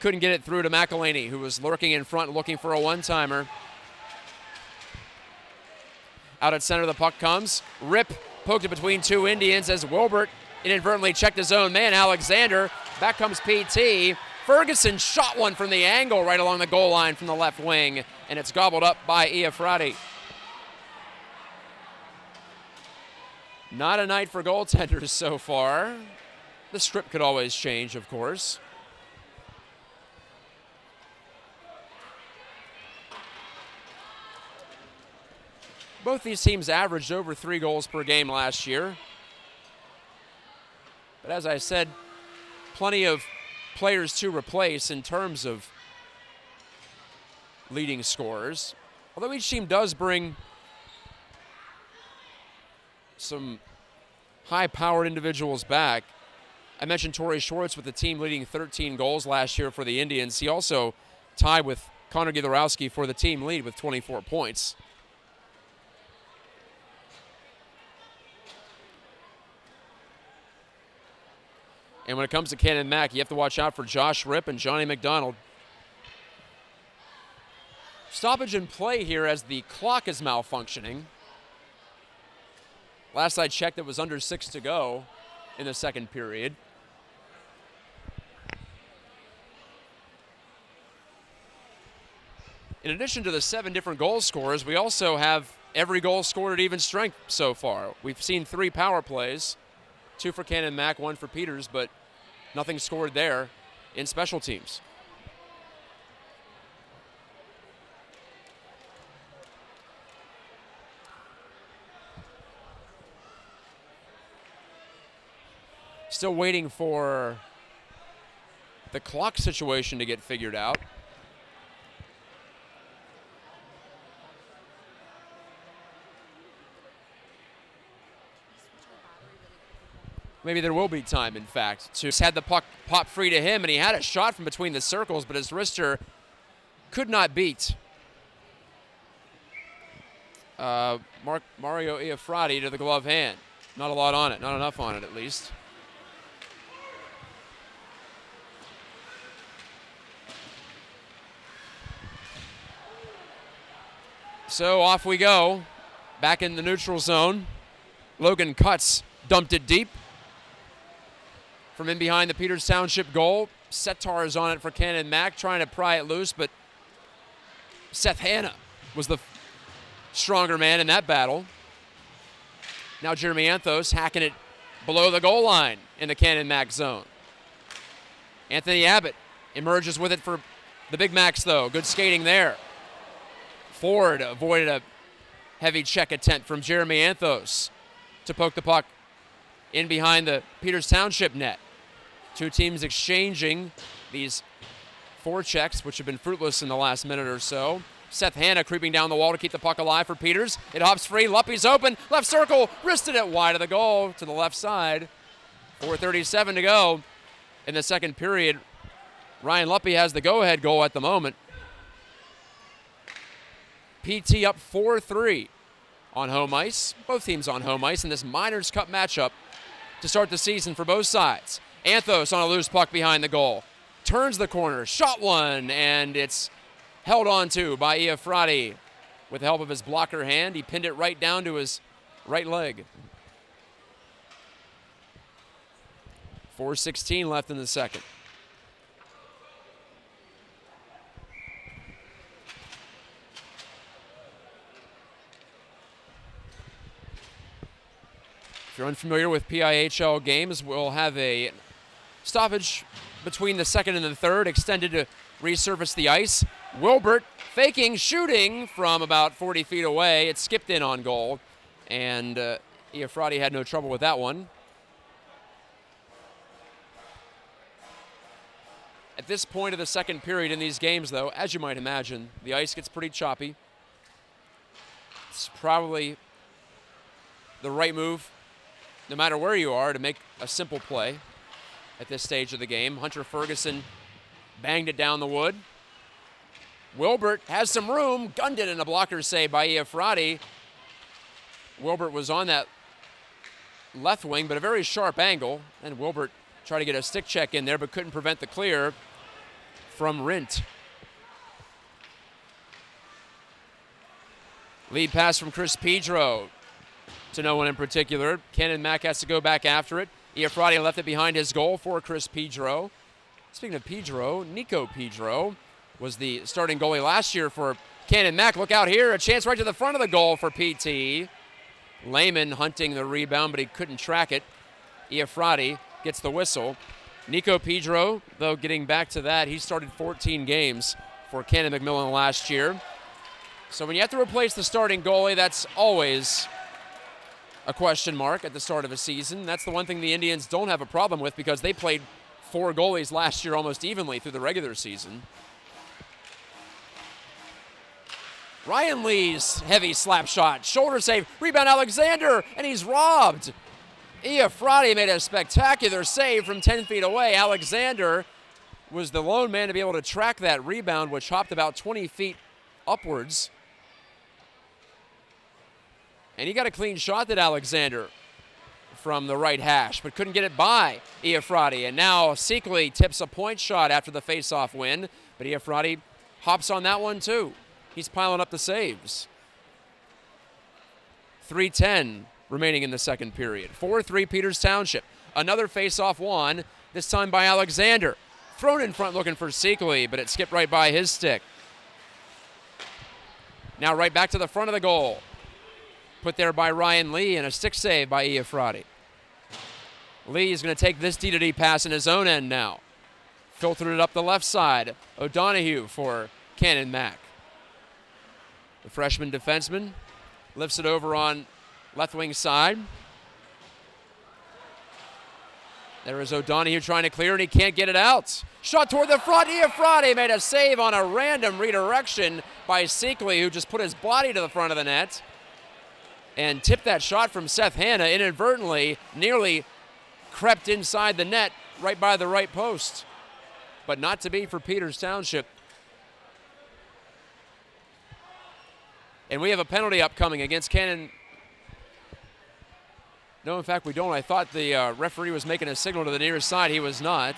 Couldn't get it through to McElhinney, who was lurking in front looking for a one-timer. Out at center, the puck comes. Rip poked it between 2 Indians as Wilbert inadvertently checked his own man, Alexander. Back comes PT. Ferguson shot one from the angle right along the goal line from the left wing, and it's gobbled up by Efrati. Not a night for goaltenders so far. The script could always change, of course. Both these teams averaged over 3 goals per game last year. But as I said, plenty of players to replace in terms of leading scorers. Although each team does bring some high-powered individuals back. I mentioned Torrey Schwartz with the team leading 13 goals last year for the Indians. He also tied with Connor Gielarowski for the team lead with 24 points. And when it comes to Canon Mac, you have to watch out for Josh Rip and Johnny McDonald. Stoppage in play here as the clock is malfunctioning. Last I checked, it was under 6 to go in the second period. In addition to the 7 different goal scorers, we also have every goal scored at even strength so far. We've seen 3 power plays. 2 for Canon Mac, 1 for Peters, but nothing scored there in special teams. Still waiting for the clock situation to get figured out. Maybe there will be time, in fact, to had the puck pop free to him, and he had a shot from between the circles, but his wrister could not beat Mario Efrati to the glove hand. Not a lot on it, not enough on it at least. So off we go, back in the neutral zone. Logan Cutts dumped it deep from in behind the Peters Township goal. Setar is on it for Canon Mac, trying to pry it loose, but Seth Hanna was the stronger man in that battle. Now Jeremy Anthos hacking it below the goal line in the Canon Mac zone. Anthony Abbott emerges with it for the Big Macs, though. Good skating there. Ford avoided a heavy check attempt from Jeremy Anthos to poke the puck in behind the Peters Township net. Two teams exchanging these forechecks, which have been fruitless in the last minute or so. Seth Hanna creeping down the wall to keep the puck alive for Peters. It hops free. Luppy's open. Left circle. Wristed it wide of the goal to the left side. 4:37 to go in the second period. Ryan Luppy has the go-ahead goal at the moment. PT up 4-3 on home ice. Both teams on home ice in this Miners Cup matchup to start the season for both sides. Anthos on a loose puck behind the goal. Turns the corner. Shot one, and it's held on to by Iafrate. With the help of his blocker hand, he pinned it right down to his right leg. 4:16 left in the second. If you're unfamiliar with PIHL games, we'll have a stoppage between the second and the third, extended to resurface the ice. Wilbert faking, shooting from about 40 feet away. It skipped in on goal, and Iafrate had no trouble with that one. At this point of the second period in these games, though, as you might imagine, the ice gets pretty choppy. It's probably the right move, no matter where you are, to make a simple play at this stage of the game. Hunter Ferguson banged it down the wood. Wilbert has some room, gunned it in a blocker save by Iafrate. Wilbert was on that left wing, but a very sharp angle, and Wilbert tried to get a stick check in there, but couldn't prevent the clear from Rint. Lead pass from Chris Pedro to no one in particular. Canon Mac has to go back after it. Iafrate left it behind his goal for Chris Pedro. Speaking of Pedro, Nico Pedro was the starting goalie last year for Canon Mac. Look out here, a chance right to the front of the goal for PT. Lehman hunting the rebound, but he couldn't track it. Iafrate gets the whistle. Nico Pedro, though, getting back to that, he started 14 games for Canon McMillan last year. So when you have to replace the starting goalie, that's always a question mark at the start of a season. That's the one thing the Indians don't have a problem with, because they played 4 goalies last year almost evenly through the regular season. Ryan Lee's heavy slap shot, shoulder save, rebound Alexander, and he's robbed. Iafrate made a spectacular save from 10 feet away. Alexander was the lone man to be able to track that rebound, which hopped about 20 feet upwards. And he got a clean shot at Alexander from the right hash, but couldn't get it by Iafrate. And now Seekley tips a point shot after the face-off win, but Iafrate hops on that one too. He's piling up the saves. 3:10 remaining in the second period. 4-3 Peters Township. Another face-off won, this time by Alexander. Thrown in front looking for Seekley, but it skipped right by his stick. Now right back to the front of the goal. Put there by Ryan Lee, and a stick save by Iafrate. Lee is going to take this D-to-D pass in his own end now. Filtered it up the left side. O'Donohue for Canon Mac. The freshman defenseman lifts it over on left wing side. There is O'Donohue trying to clear, and he can't get it out. Shot toward the front. Iafrate made a save on a random redirection by Seekley, who just put his body to the front of the net and tipped that shot from Seth Hanna inadvertently, nearly crept inside the net right by the right post. But not to be for Peters Township. And we have a penalty upcoming against Canon. No, in fact, we don't. I thought the referee was making a signal to the nearest side. He was not.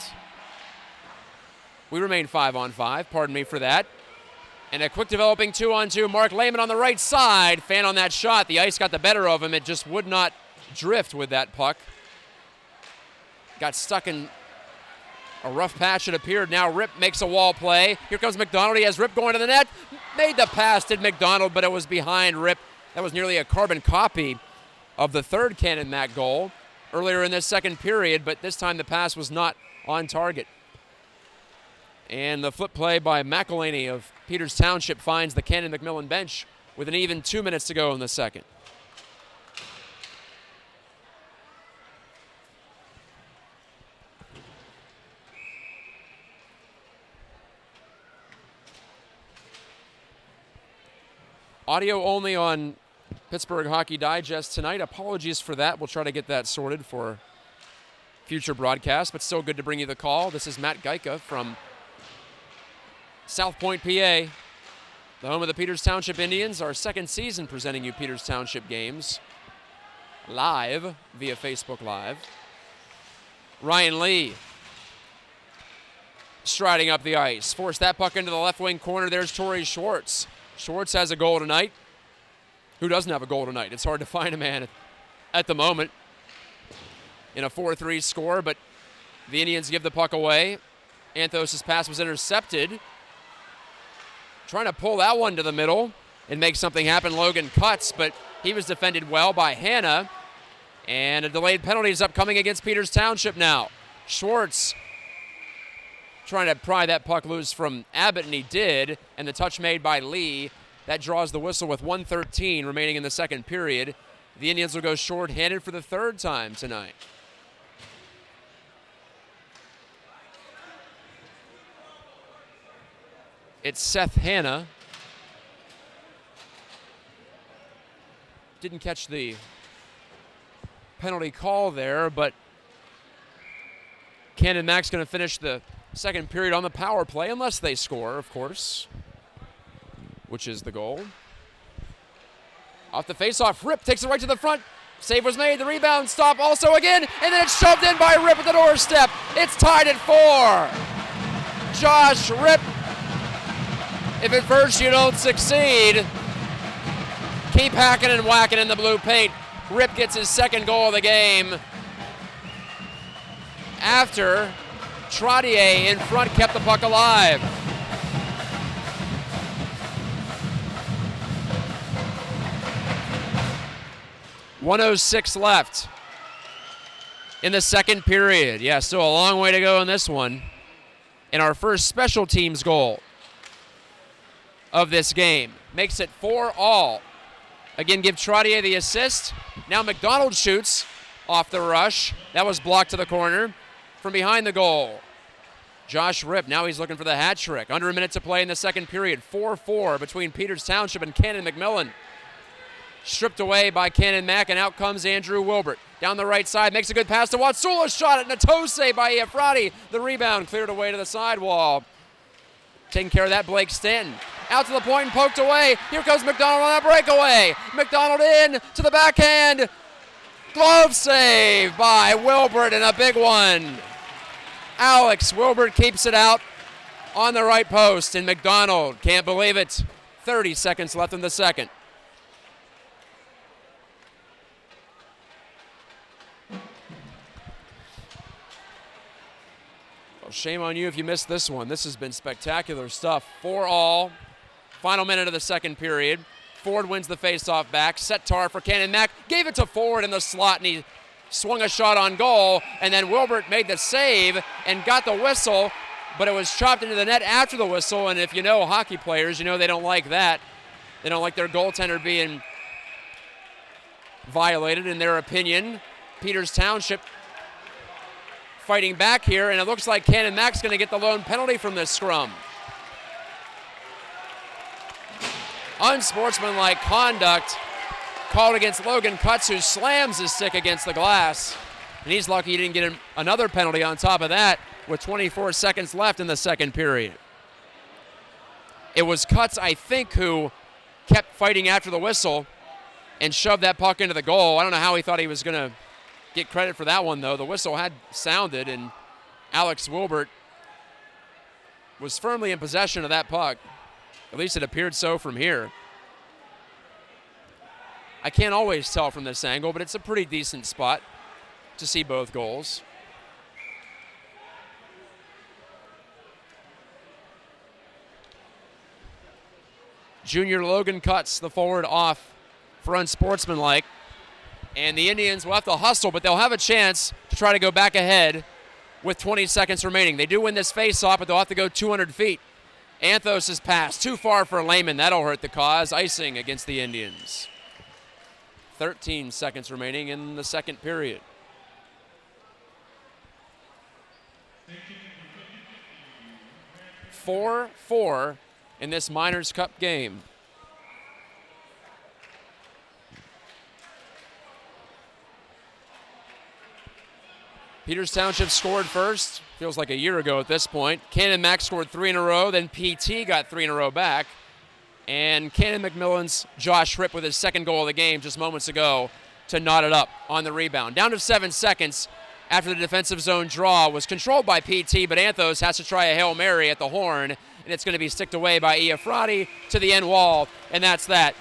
We remain 5-on-5. Pardon me for that. And a quick developing 2-on-2. Mark Lehman on the right side. Fan on that shot. The ice got the better of him. It just would not drift with that puck. got stuck in a rough patch, it appeared. Now Rip makes a wall play. Here comes McDonald. He has Rip going to the net. Made the pass, did McDonald, but it was behind Rip. That was nearly a carbon copy of the third Canon Mac goal earlier in this second period, but this time the pass was not on target. And the flip play by McElhaney of Peters Township finds the Canon McMillan bench with an even 2 minutes to go in the second. Audio only on Pittsburgh Hockey Digest tonight. Apologies for that. We'll try to get that sorted for future broadcasts, but still good to bring you the call. This is Matt Geica from South Point, PA, the home of the Peters Township Indians, our second season presenting you Peters Township games live via Facebook Live. Ryan Lee striding up the ice. Forced that puck into the left wing corner. There's Torrey Schwartz. Schwartz has a goal tonight. Who doesn't have a goal tonight? It's hard to find a man at the moment in a 4-3 score, but the Indians give the puck away. Anthos' pass was intercepted. Trying to pull that one to the middle and make something happen. Logan cuts, but he was defended well by Hanna. And a delayed penalty is upcoming against Peters Township now. Schwartz trying to pry that puck loose from Abbott, and he did. And the touch made by Lee. That draws the whistle with 1:13 remaining in the second period. The Indians will go short-handed for the third time tonight. It's Seth Hanna. Didn't catch the penalty call there, but Canon Mac's going to finish the second period on the power play, unless they score, of course, which is the goal. Off the faceoff, Rip takes it right to the front. Save was made, the rebound stop also again, and then it's shoved in by Rip at the doorstep. It's tied at 4. Josh Rip. If at first you don't succeed, keep hacking and whacking in the blue paint. Rip gets his second goal of the game after Trottier in front kept the puck alive. .106 left in the second period. Yeah, still a long way to go in this one. And our first special teams goal of this game makes it 4-all. Again, give Trottier the assist. Now McDonald shoots off the rush. That was blocked to the corner from behind the goal. Josh Rip, now he's looking for the hat trick. Under a minute to play in the second period. 4-4 between Peters Township and Canon McMillan. Stripped away by Canon Mac, and out comes Andrew Wilbert. Down the right side, makes a good pass to Watsula. Shot it, and a toe save by Iafrati. The rebound cleared away to the sidewall. Taking care of that, Blake Stanton. Out to the point and poked away. Here comes McDonald on that breakaway. McDonald in to the backhand. Glove save by Wilbert, and a big one. Alex Wilbert keeps it out on the right post, and McDonald can't believe it. 30 seconds left in the second. Well, shame on you if you missed this one. This has been spectacular stuff. 4-all. Final minute of the second period. Ford wins the faceoff back. Set tar for Canon Mac. Gave it to Ford in the slot, and he swung a shot on goal. And then Wilbert made the save and got the whistle, but it was chopped into the net after the whistle. And if you know hockey players, you know they don't like that. They don't like their goaltender being violated, in their opinion. Peters Township fighting back here, and it looks like Canon Mac's going to get the lone penalty from this scrum. Unsportsmanlike conduct called against Logan Cutts, who slams his stick against the glass. And he's lucky he didn't get another penalty on top of that with 24 seconds left in the second period. It was Cutts, I think, who kept fighting after the whistle and shoved that puck into the goal. I don't know how he thought he was going to get credit for that one, though. The whistle had sounded, and Alex Wilbert was firmly in possession of that puck. At least it appeared so from here. I can't always tell from this angle, but it's a pretty decent spot to see both goals. Junior Logan cuts the forward off for unsportsmanlike. And the Indians will have to hustle, but they'll have a chance to try to go back ahead with 20 seconds remaining. They do win this face-off, but they'll have to go 200 feet. Anthos' pass too far for Lehman. That'll hurt the cause. Icing against the Indians. 13 seconds remaining in the second period. Four in this Miners Cup game. Peters Township scored first. Feels like a year ago at this point. Canon Mac scored 3 in a row. Then PT got 3 in a row back. And Canon McMillan's Josh Ripp with his second goal of the game just moments ago to knot it up on the rebound. Down to 7 seconds after the defensive zone draw was controlled by PT, but Anthos has to try a Hail Mary at the horn, and it's going to be sticked away by Iafrati to the end wall, and that's that.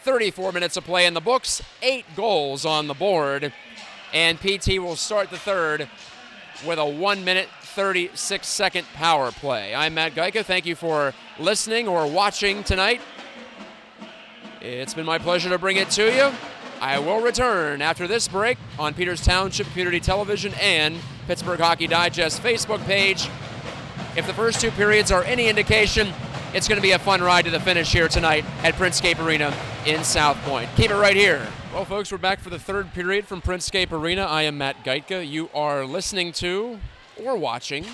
34 minutes of play in the books, 8 goals on the board, and PT will start the third with a 1-minute, 36-second power play. I'm Matt Geica. Thank you for listening or watching tonight. It's been my pleasure to bring it to you. I will return after this break on Peters Township Community Television and Pittsburgh Hockey Digest Facebook page. If the first 2 periods are any indication, it's going to be a fun ride to the finish here tonight at Printscape Arena in South Point. Keep it right here. Well, folks, we're back for the third period from Printscape Arena. I am Matt Geica. You are listening to or watching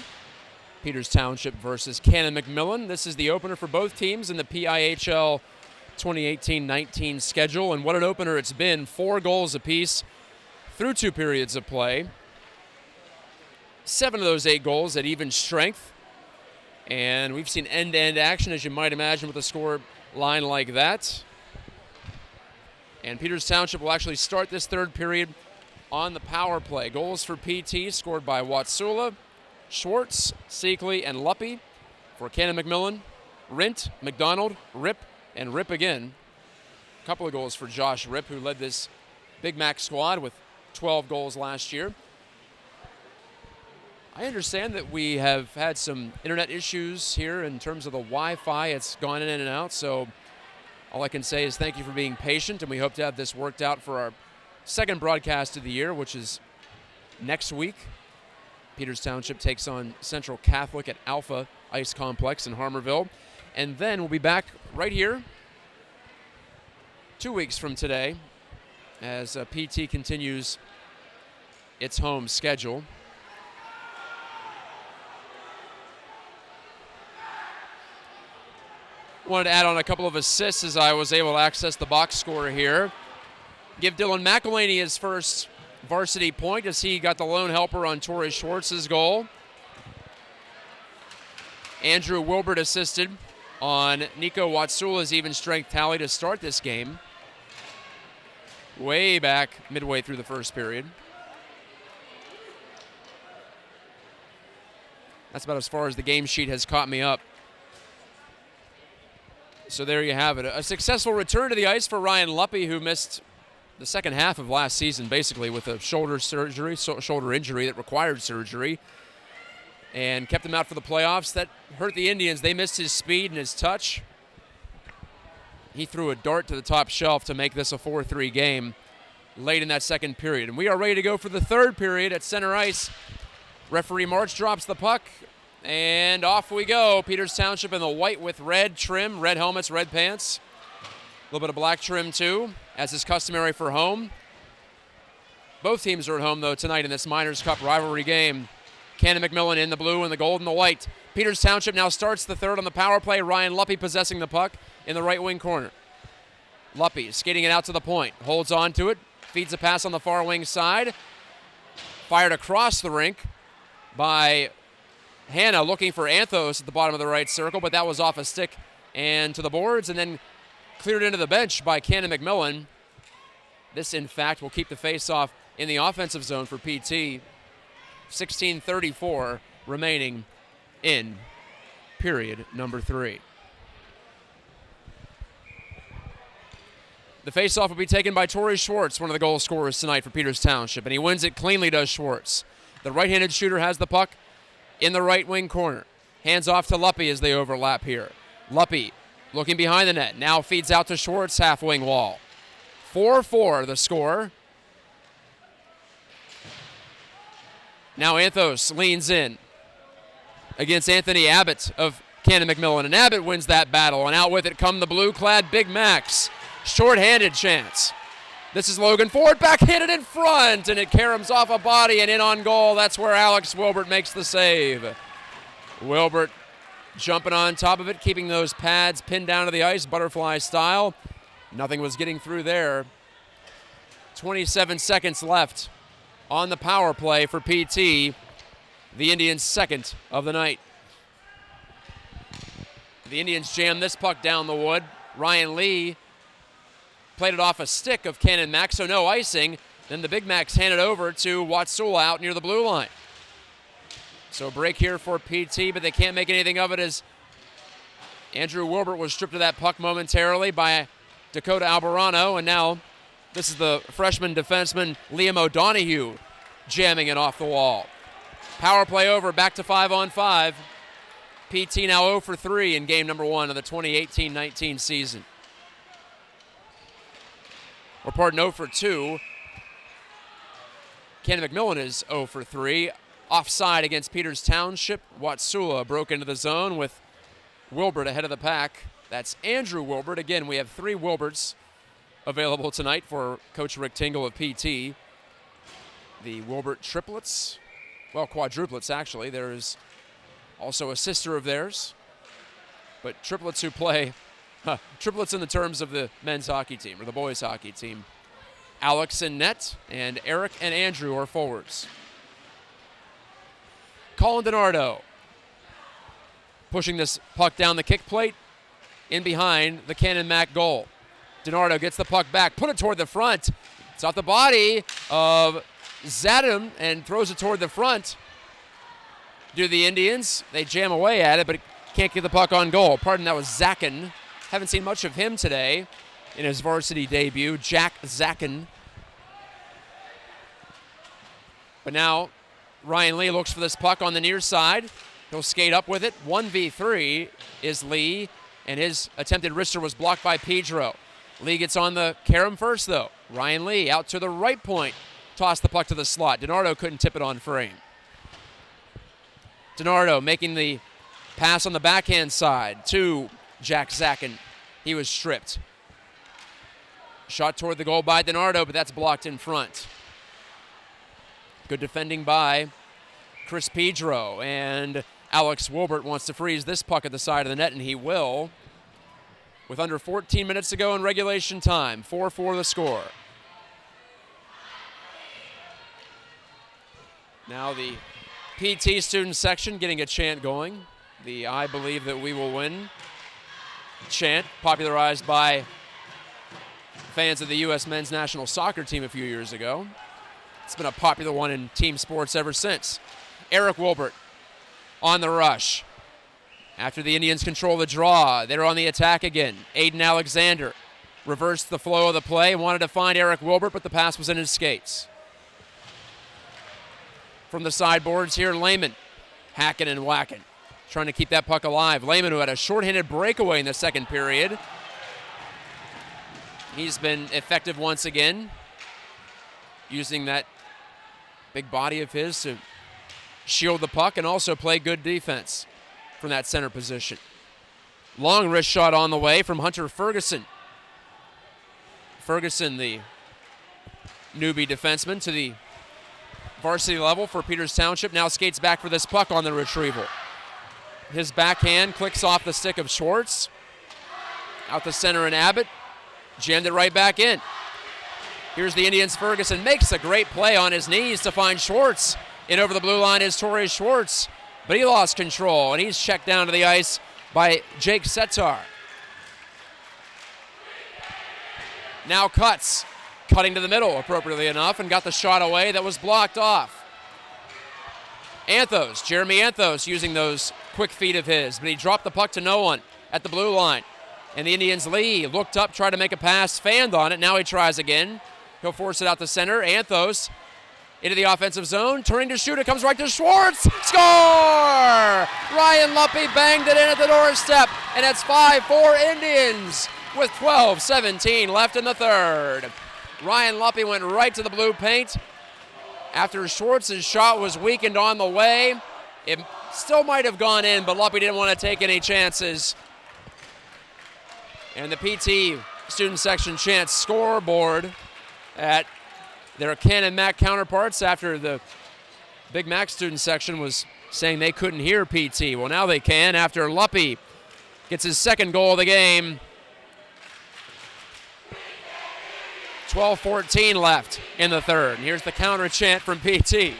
Peters Township versus Canon McMillan. This is the opener for both teams in the PIHL 2018-19 schedule, and what an opener it's been. 4 goals apiece through 2 periods of play. 7 of those 8 goals at even strength. And we've seen end-to-end action, as you might imagine, with a score line like that. And Peters Township will actually start this third period on the power play. Goals for PT scored by Watsula, Schwartz, Seekley, and Luppy. For Canon McMillan, Rint, McDonald, Rip, and Rip again. A couple of goals for Josh Rip, who led this Big Mac squad with 12 goals last year. I understand that we have had some internet issues here in terms of the Wi-Fi. It's gone in and out, so all I can say is thank you for being patient, and we hope to have this worked out for our second broadcast of the year, which is next week. Peters Township takes on Central Catholic at Alpha Ice Complex in Harmarville. And then we'll be back right here 2 weeks from today as PT continues its home schedule. Wanted to add on a couple of assists as I was able to access the box score here. Give Dylan McElhaney his first varsity point as he got the lone helper on Torrey Schwartz's goal. Andrew Wilbert assisted on Nico Watsula's even strength tally to start this game. Way back midway through the first period. That's about as far as the game sheet has caught me up. So there you have it. A successful return to the ice for Ryan Luppy, who missed the second half of last season, basically, with a shoulder injury that required surgery, and kept him out for the playoffs. That hurt the Indians. They missed his speed and his touch. He threw a dart to the top shelf to make this a 4-3 game late in that second period. And we are ready to go for the third period at center ice. Referee March drops the puck, and off we go. Peters Township in the white with red trim, red helmets, red pants. A little bit of black trim too, as is customary for home. Both teams are at home, though, tonight in this Miners Cup rivalry game. Canon McMillan in the blue and the gold and the white. Peters Township now starts the third on the power play. Ryan Luppy possessing the puck in the right wing corner. Luppy skating it out to the point. Holds on to it. Feeds a pass on the far wing side. Fired across the rink by Hannah, looking for Anthos at the bottom of the right circle, but that was off a stick and to the boards, and then cleared into the bench by Canon McMillan. This, in fact, will keep the face-off in the offensive zone for PT. 16:34 remaining in period number 3. The face-off will be taken by Torrey Schwartz, one of the goal scorers tonight for Peters Township, and he wins it cleanly, does Schwartz. The right-handed shooter has the puck in the right wing corner. Hands off to Luppy as they overlap here. Luppy Looking behind the net. Now feeds out to Schwartz, half wing wall. 4-4 the score. Now Anthos leans in against Anthony Abbott of Canon McMillan. And Abbott wins that battle. And out with it come the blue-clad Big Macs. Short-handed chance. This is Logan Ford, backhanded in front, and it caroms off a body and in on goal. That's where Alex Wilbert makes the save. Wilbert jumping on top of it, keeping those pads pinned down to the ice, butterfly style. Nothing was getting through there. 27 seconds left on the power play for PT, the Indians' second of the night. The Indians jam this puck down the wood. Ryan Lee played it off a stick of Canon Mac, so no icing. Then the Big Macs hand it over to Watsula out near the blue line. So a break here for PT, but they can't make anything of it as Andrew Wilbert was stripped of that puck momentarily by Dakota Albarano, and now this is the freshman defenseman Liam O'Donoghue jamming it off the wall. Power play over, back to 5-on-5. PT now 0 for 3 in game number 1 of the 2018-19 season. Or pardon, 0 for 2. Canon McMillan is 0 for 3. Offside against Peters Township. Watsula broke into the zone with Wilbert ahead of the pack. That's Andrew Wilbert. Again, we have 3 Wilberts available tonight for Coach Rick Tingle of PT. The Wilbert triplets, well, quadruplets actually. There is also a sister of theirs, but triplets who play, triplets in the terms of the men's hockey team or the boys hockey team. Alex in net, and Eric and Andrew are forwards. Colin DiNardo pushing this puck down the kick plate in behind the Canon Mac goal. DiNardo gets the puck back, put it toward the front. It's off the body of Zadam and throws it toward the front. Do the Indians. They jam away at it, but can't get the puck on goal. Pardon, that was Zakin. Haven't seen much of him today in his varsity debut, Jack Zakin. But now Ryan Lee looks for this puck on the near side. He'll skate up with it. 1v3 is Lee, and his attempted wrister was blocked by Pedro. Lee gets on the carom first, though. Ryan Lee out to the right point. Tossed the puck to the slot. DiNardo couldn't tip it on frame. DiNardo making the pass on the backhand side to Jack Zakin. He was stripped. Shot toward the goal by DiNardo, but that's blocked in front. Good defending by Chris Pedro, and Alex Wilbert wants to freeze this puck at the side of the net, and he will. With under 14 minutes to go in regulation time, 4-4 the score. Now the PT student section getting a chant going. The "I believe that we will win" chant, popularized by fans of the U.S. men's national soccer team a few years ago. It's been a popular one in team sports ever since. Eric Wilbert on the rush. After the Indians control the draw, they're on the attack again. Aiden Alexander reversed the flow of the play, wanted to find Eric Wilbert, but the pass was in his skates. From the sideboards here, Lehman hacking and whacking, trying to keep that puck alive. Lehman, who had a shorthanded breakaway in the second period. He's been effective once again, using that big body of his to shield the puck and also play good defense from that center position. Long wrist shot on the way from Hunter Ferguson. Ferguson, the newbie defenseman to the varsity level for Peters Township, now skates back for this puck on the retrieval. His backhand clicks off the stick of Schwartz. Out the center and Abbott. Jammed it right back in. Here's the Indians' Ferguson. Makes a great play on his knees to find Schwartz. In over the blue line is Torrey Schwartz, but he lost control, and he's checked down to the ice by Jake Setar. Now cuts. Cutting to the middle, appropriately enough, and got the shot away that was blocked off. Anthos, Jeremy Anthos, using those quick feet of his, but he dropped the puck to no one at the blue line. And the Indians' Lee looked up, tried to make a pass, fanned on it. Now he tries again. He'll force it out the center. Anthos Into the offensive zone, turning to shoot, it comes right to Schwartz. Score! Ryan Luppe banged it in at the doorstep, and it's 5-4 Indians with 12:17 left in the third. Ryan Luppe went right to the blue paint. After Schwartz's shot was weakened on the way, it still might have gone in, but Luppe didn't want to take any chances. And the PT student section chants scoreboard at their Canon Mac counterparts after the Big Mac student section was saying they couldn't hear PT. Well, now they can after Luppe gets his second goal of the game. 12:14 left in the third. And here's the counter chant from PT.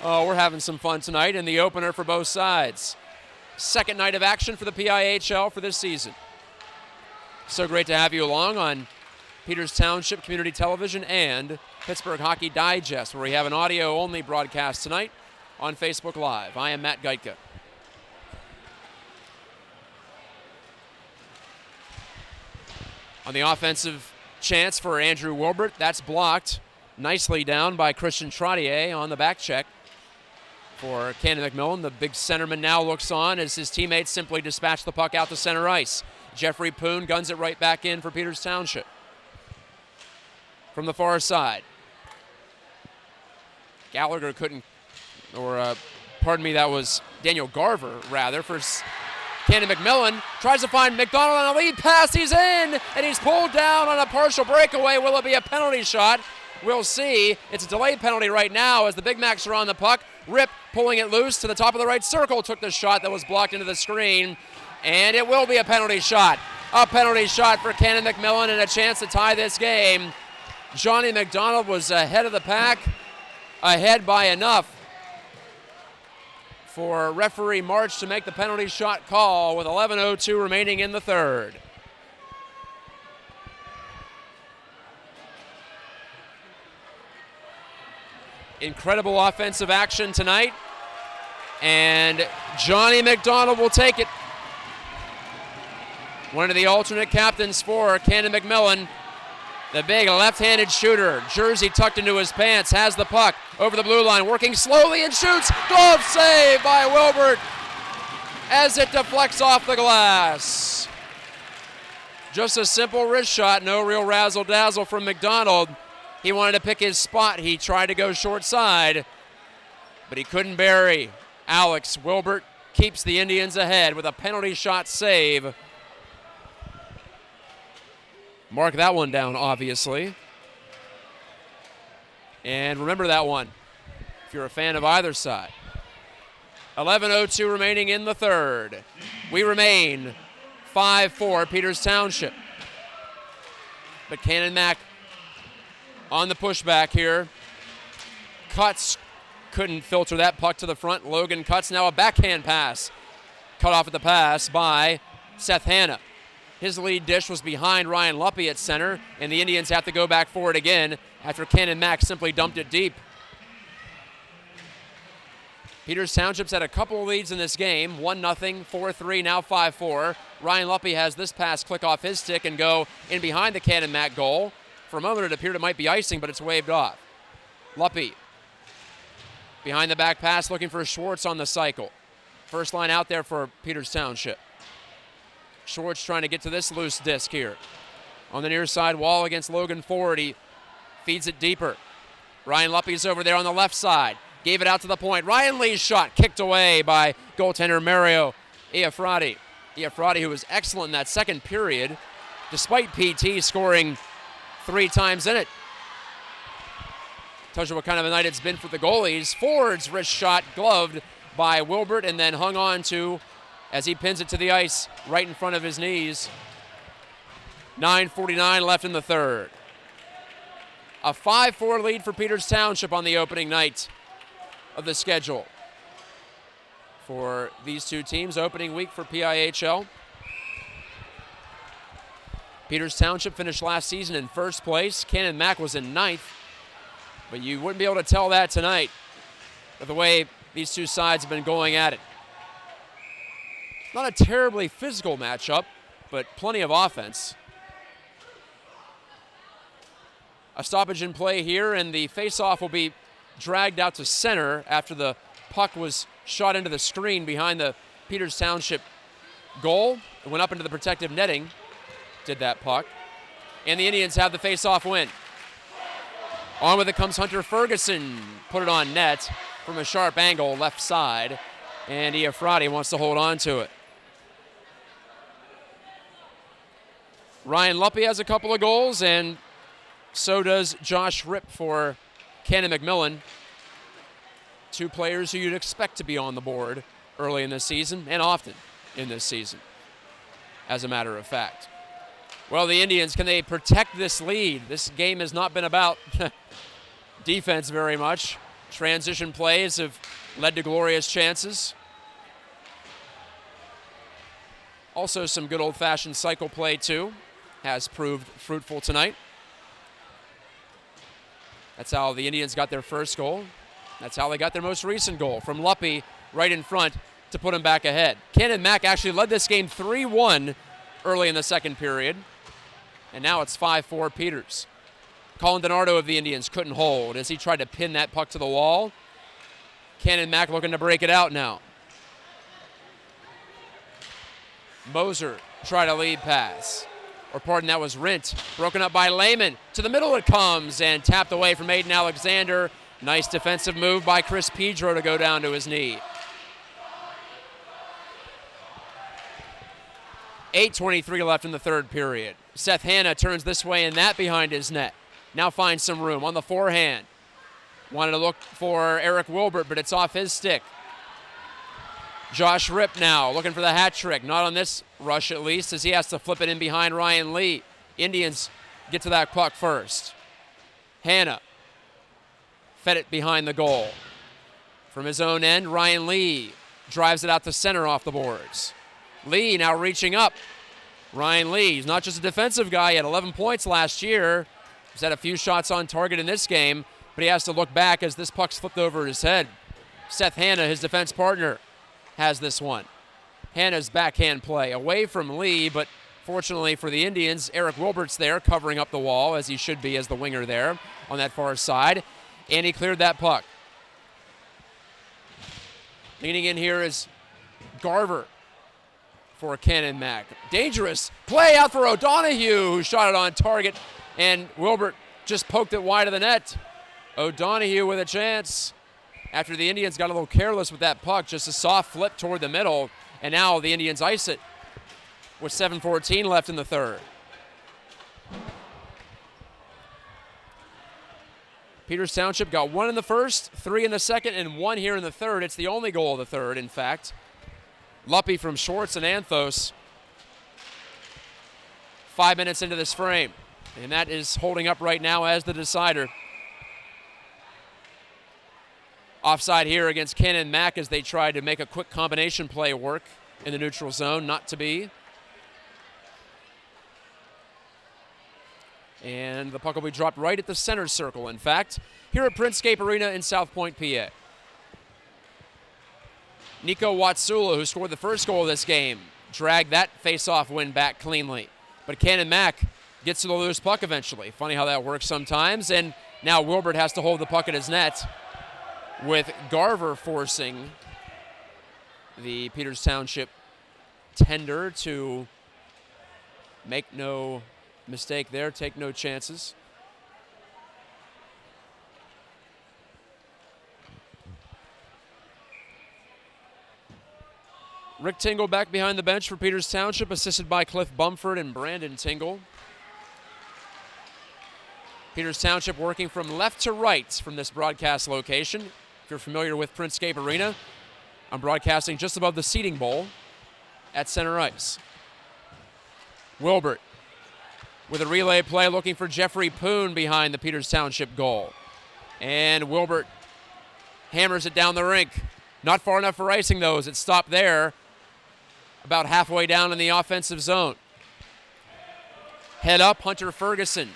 Oh, we're having some fun tonight in the opener for both sides. Second night of action for the PIHL for this season. So great to have you along on Peters Township Community Television and Pittsburgh Hockey Digest, where we have an audio-only broadcast tonight on Facebook Live. I am Matt Geitka. On the offensive chance for Andrew Wilbert, that's blocked nicely down by Christian Trottier on the back check. For Canon McMillan, the big centerman now looks on as his teammates simply dispatch the puck out to center ice. Jeffrey Poon guns it right back in for Peters Township. From the far side, Gallagher couldn't, pardon me, that was Daniel Garver, rather, for Canon McMillan. Tries to find McDonald on a lead pass. He's in, and he's pulled down on a partial breakaway. Will it be a penalty shot? We'll see. It's a delayed penalty right now as the Big Macs are on the puck. Rip pulling it loose to the top of the right circle. Took the shot that was blocked into the screen, and it will be a penalty shot. A penalty shot for Canon McMillan and a chance to tie this game. Johnny McDonald was ahead of the pack, ahead by enough for referee March to make the penalty shot call with 11:02 remaining in the third. Incredible offensive action tonight, and Johnny McDonald will take it. One of the alternate captains for Canon McMillan. The big left-handed shooter, jersey tucked into his pants, has the puck over the blue line, working slowly and shoots. Glove save by Wilbert as it deflects off the glass. Just a simple wrist shot, no real razzle-dazzle from McDonald. He wanted to pick his spot. He tried to go short side, but he couldn't bury. Alex Wilbert keeps the Indians ahead with a penalty shot save. Mark that one down, obviously. And remember that one if you're a fan of either side. 11:02 remaining in the third. We remain 5-4 Peters Township. But Canon Mac on the pushback here. Cuts couldn't filter that puck to the front. Logan Cuts now a backhand pass. Cut off at the pass by Seth Hanna. His lead dish was behind Ryan Luppe at center, and the Indians have to go back for it again after Canon Mac simply dumped it deep. Peters Township's had a couple of leads in this game, 1-0, 4-3, now 5-4. Ryan Luppe has this pass click off his stick and go in behind the Canon Mac goal. For a moment it appeared it might be icing, but it's waved off. Luppe behind the back pass looking for Schwartz on the cycle. First line out there for Peters Township. Schwartz trying to get to this loose disc here. On the near side wall against Logan Ford, he feeds it deeper. Ryan Luppe's over there on the left side. Gave it out to the point. Ryan Lee's shot kicked away by goaltender Mario Iafrati. Iafrati, who was excellent in that second period, despite PT scoring 3 times in it. Tells you what kind of a night it's been for the goalies. Ford's wrist shot gloved by Wilbert and then hung on to as he pins it to the ice right in front of his knees. 9:49 left in the third. A 5-4 lead for Peters Township on the opening night of the schedule. For these two teams, opening week for PIHL. Peters Township finished last season in first place. Canon Mac was in 9th, but you wouldn't be able to tell that tonight with the way these two sides have been going at it. Not a terribly physical matchup, but plenty of offense. A stoppage in play here, and the face-off will be dragged out to center after the puck was shot into the screen behind the Peters Township goal. It went up into the protective netting, did that puck. And the Indians have the face-off win. On with it comes Hunter Ferguson. Put it on net from a sharp angle left side. And Iafrate wants to hold on to it. Ryan Luppe has a couple of goals, and so does Josh Ripp for Canon McMillan. Two players who you'd expect to be on the board early in this season and often in this season, as a matter of fact. Well, the Indians, can they protect this lead? This game has not been about defense very much. Transition plays have led to glorious chances. Also some good old-fashioned cycle play, too, has proved fruitful tonight. That's how the Indians got their first goal. That's how they got their most recent goal, from Luppe right in front to put them back ahead. Canon Mack actually led this game 3-1 early in the second period, and now it's 5-4 Peters. Colin DiNardo of the Indians couldn't hold as he tried to pin that puck to the wall. Canon Mack looking to break it out now. Moser tried a lead pass. Or pardon, that was Rint. Broken up by Lehman. To the middle it comes and tapped away from Aiden Alexander. Nice defensive move by Chris Pedro to go down to his knee. 8:23 left in the third period. Seth Hanna turns this way and that behind his net. Now finds some room on the forehand. Wanted to look for Eric Wilbert, but it's off his stick. Josh Ripp now looking for the hat trick. Not on this rush, at least, as he has to flip it in behind Ryan Lee. Indians get to that puck first. Hanna fed it behind the goal. From his own end, Ryan Lee drives it out to center off the boards. Lee now reaching up. Ryan Lee, he's not just a defensive guy. He had 11 points last year. He's had a few shots on target in this game, but he has to look back as this puck's flipped over his head. Seth Hanna, his defense partner, has this one. Hanna's backhand play away from Lee, but fortunately for the Indians, Eric Wilbert's there covering up the wall, as he should be as the winger there on that far side, and he cleared that puck. Leaning in here is Garver for Canon Mack. Dangerous play out for O'Donohue, who shot it on target, and Wilbert just poked it wide of the net. O'Donohue with a chance. After the Indians got a little careless with that puck, just a soft flip toward the middle, and now the Indians ice it with 7:14 left in the third. Peters Township got one in the first, 3 in the second, and 1 here in the third. It's the only goal of the third, in fact. Luppe from Schwartz and Anthos. 5 minutes into this frame, and that is holding up right now as the decider. Offside here against Canon Mack as they tried to make a quick combination play work in the neutral zone, not to be. And the puck will be dropped right at the center circle, in fact, here at Printscape Arena in South Point, PA. Nico Watsula, who scored the first goal of this game, dragged that face-off win back cleanly. But Canon Mack gets to the loose puck eventually. Funny how that works sometimes. And now Wilbert has to hold the puck at his net, with Garver forcing the Peters Township tender to make no mistake there, take no chances. Rick Tingle back behind the bench for Peters Township, assisted by Cliff Bumford and Brandon Tingle. Peters Township working from left to right from this broadcast location. If you're familiar with Printscape Arena, I'm broadcasting just above the seating bowl at center ice. Wilbert with a relay play looking for Jeffrey Poon behind the Peters Township goal. And Wilbert hammers it down the rink. Not far enough for icing, though, as it stopped there about halfway down in the offensive zone. Head up, Hunter Ferguson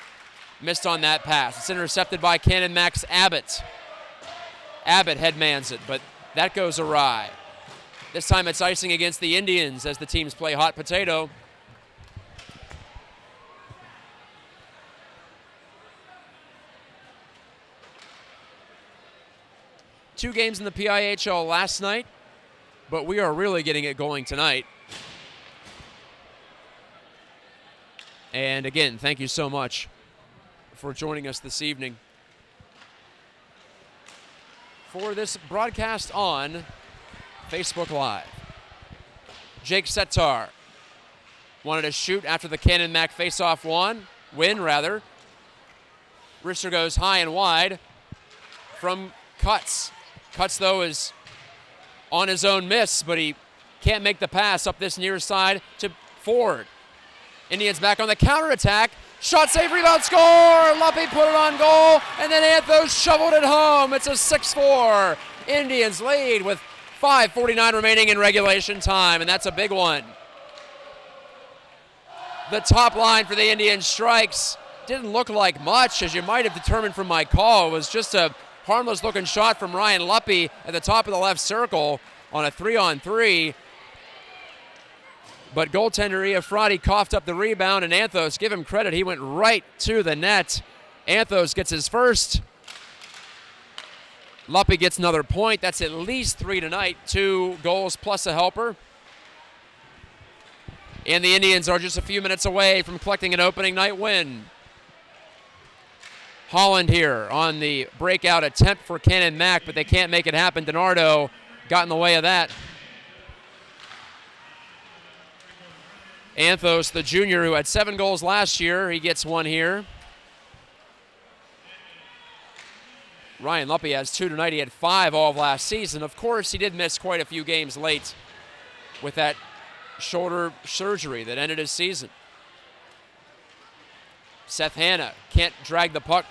missed on that pass. It's intercepted by Canon Max Abbott. Abbott headmans it, but that goes awry. This time it's icing against the Indians as the teams play hot potato. 2 games in the PIHL last night, but we are really getting it going tonight. And again, thank you so much for joining us this evening for this broadcast on Facebook Live. Jake Setar wanted to shoot after the Canon Mac face-off win. Wrister goes high and wide from Cuts. Cuts, though, is on his own miss, but he can't make the pass up this near side to Ford. Indians back on the counterattack. Shot, save, rebound, score! Luppy put it on goal, and then Anthos shoveled it home. It's a 6-4. Indians lead with 5:49 remaining in regulation time, and that's a big one. The top line for the Indians strikes didn't look like much, as you might have determined from my call. It was just a harmless-looking shot from Ryan Luppy at the top of the left circle on a 3-on-3. But goaltender Iafrati coughed up the rebound, and Anthos, give him credit, he went right to the net. Anthos gets his first. Luppy gets another point. That's at least 3 tonight. 2 goals plus a helper. And the Indians are just a few minutes away from collecting an opening night win. Holland here on the breakout attempt for Canon Mac, but they can't make it happen. DiNardo got in the way of that. Anthos, the junior who had 7 goals last year, he gets 1 here. Ryan Luppy has 2 tonight. He had 5 all of last season. Of course, he did miss quite a few games late with that shoulder surgery that ended his season. Seth Hanna can't drag the puck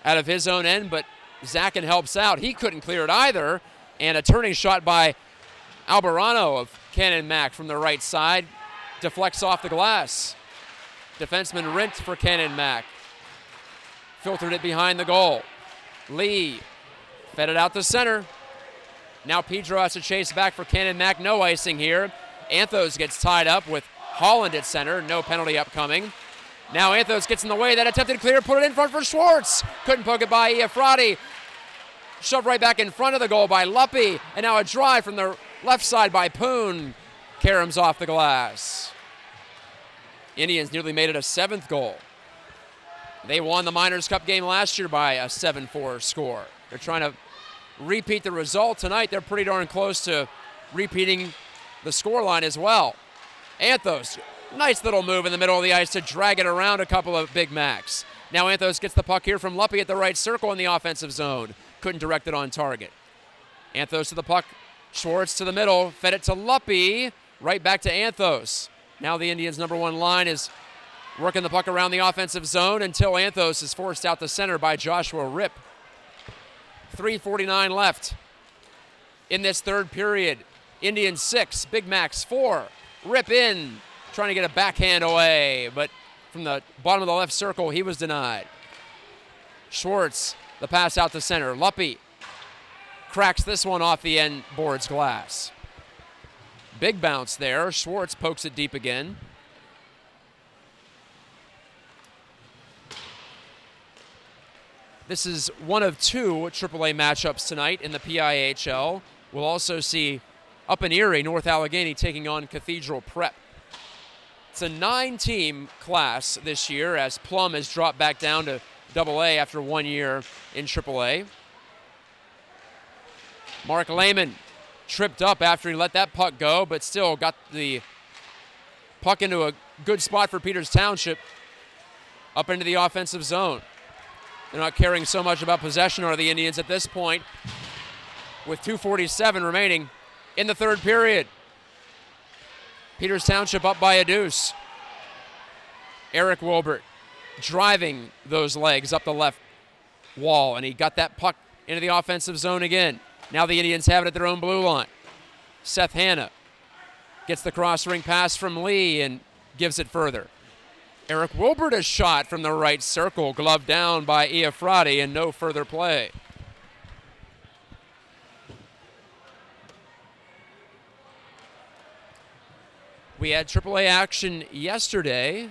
out of his own end, but Zachin helps out. He couldn't clear it either, and a turning shot by Albarano of Canon Mac from the right side deflects off the glass. Defenseman Rint for Canon Mac. Filtered it behind the goal. Lee fed it out to center. Now Pedro has to chase back for Canon Mac. No icing here. Anthos gets tied up with Holland at center. No penalty upcoming. Now Anthos gets in the way. That attempted clear, put it in front for Schwartz. Couldn't poke it by Iafrati. Shoved right back in front of the goal by Luppy. And now a drive from the left side by Poon. Caroms off the glass. Indians nearly made it a 7th goal. They won the Miners' Cup game last year by a 7-4 score. They're trying to repeat the result tonight. They're pretty darn close to repeating the scoreline as well. Anthos, nice little move in the middle of the ice to drag it around a couple of Big Macs. Now Anthos gets the puck here from Luppy at the right circle in the offensive zone. Couldn't direct it on target. Anthos to the puck. Schwartz to the middle. Fed it to Luppy. Right back to Anthos. Now the Indians' number 1 line is working the puck around the offensive zone until Anthos is forced out to center by Joshua Rip. 3:49 left in this third period. Indians 6, Big Macs 4. Rip in, trying to get a backhand away, but from the bottom of the left circle, he was denied. Schwartz, the pass out to center. Luppy cracks this one off the end board's glass. Big bounce there. Schwartz pokes it deep again. This is one of 2 AAA matchups tonight in the PIHL. We'll also see up in Erie, North Allegheny taking on Cathedral Prep. It's a 9-team class this year as Plum has dropped back down to AA after 1 year in AAA. Mark Lehman tripped up after he let that puck go, but still got the puck into a good spot for Peters Township up into the offensive zone. They're not caring so much about possession, are the Indians at this point, with 2:47 remaining in the third period. Peters Township up by a deuce. Eric Wilbert driving those legs up the left wall, and he got that puck into the offensive zone again. Now the Indians have it at their own blue line. Seth Hanna gets the cross-ring pass from Lee and gives it further. Eric Wilbert, a shot from the right circle, gloved down by Iafrati, and no further play. We had AAA action yesterday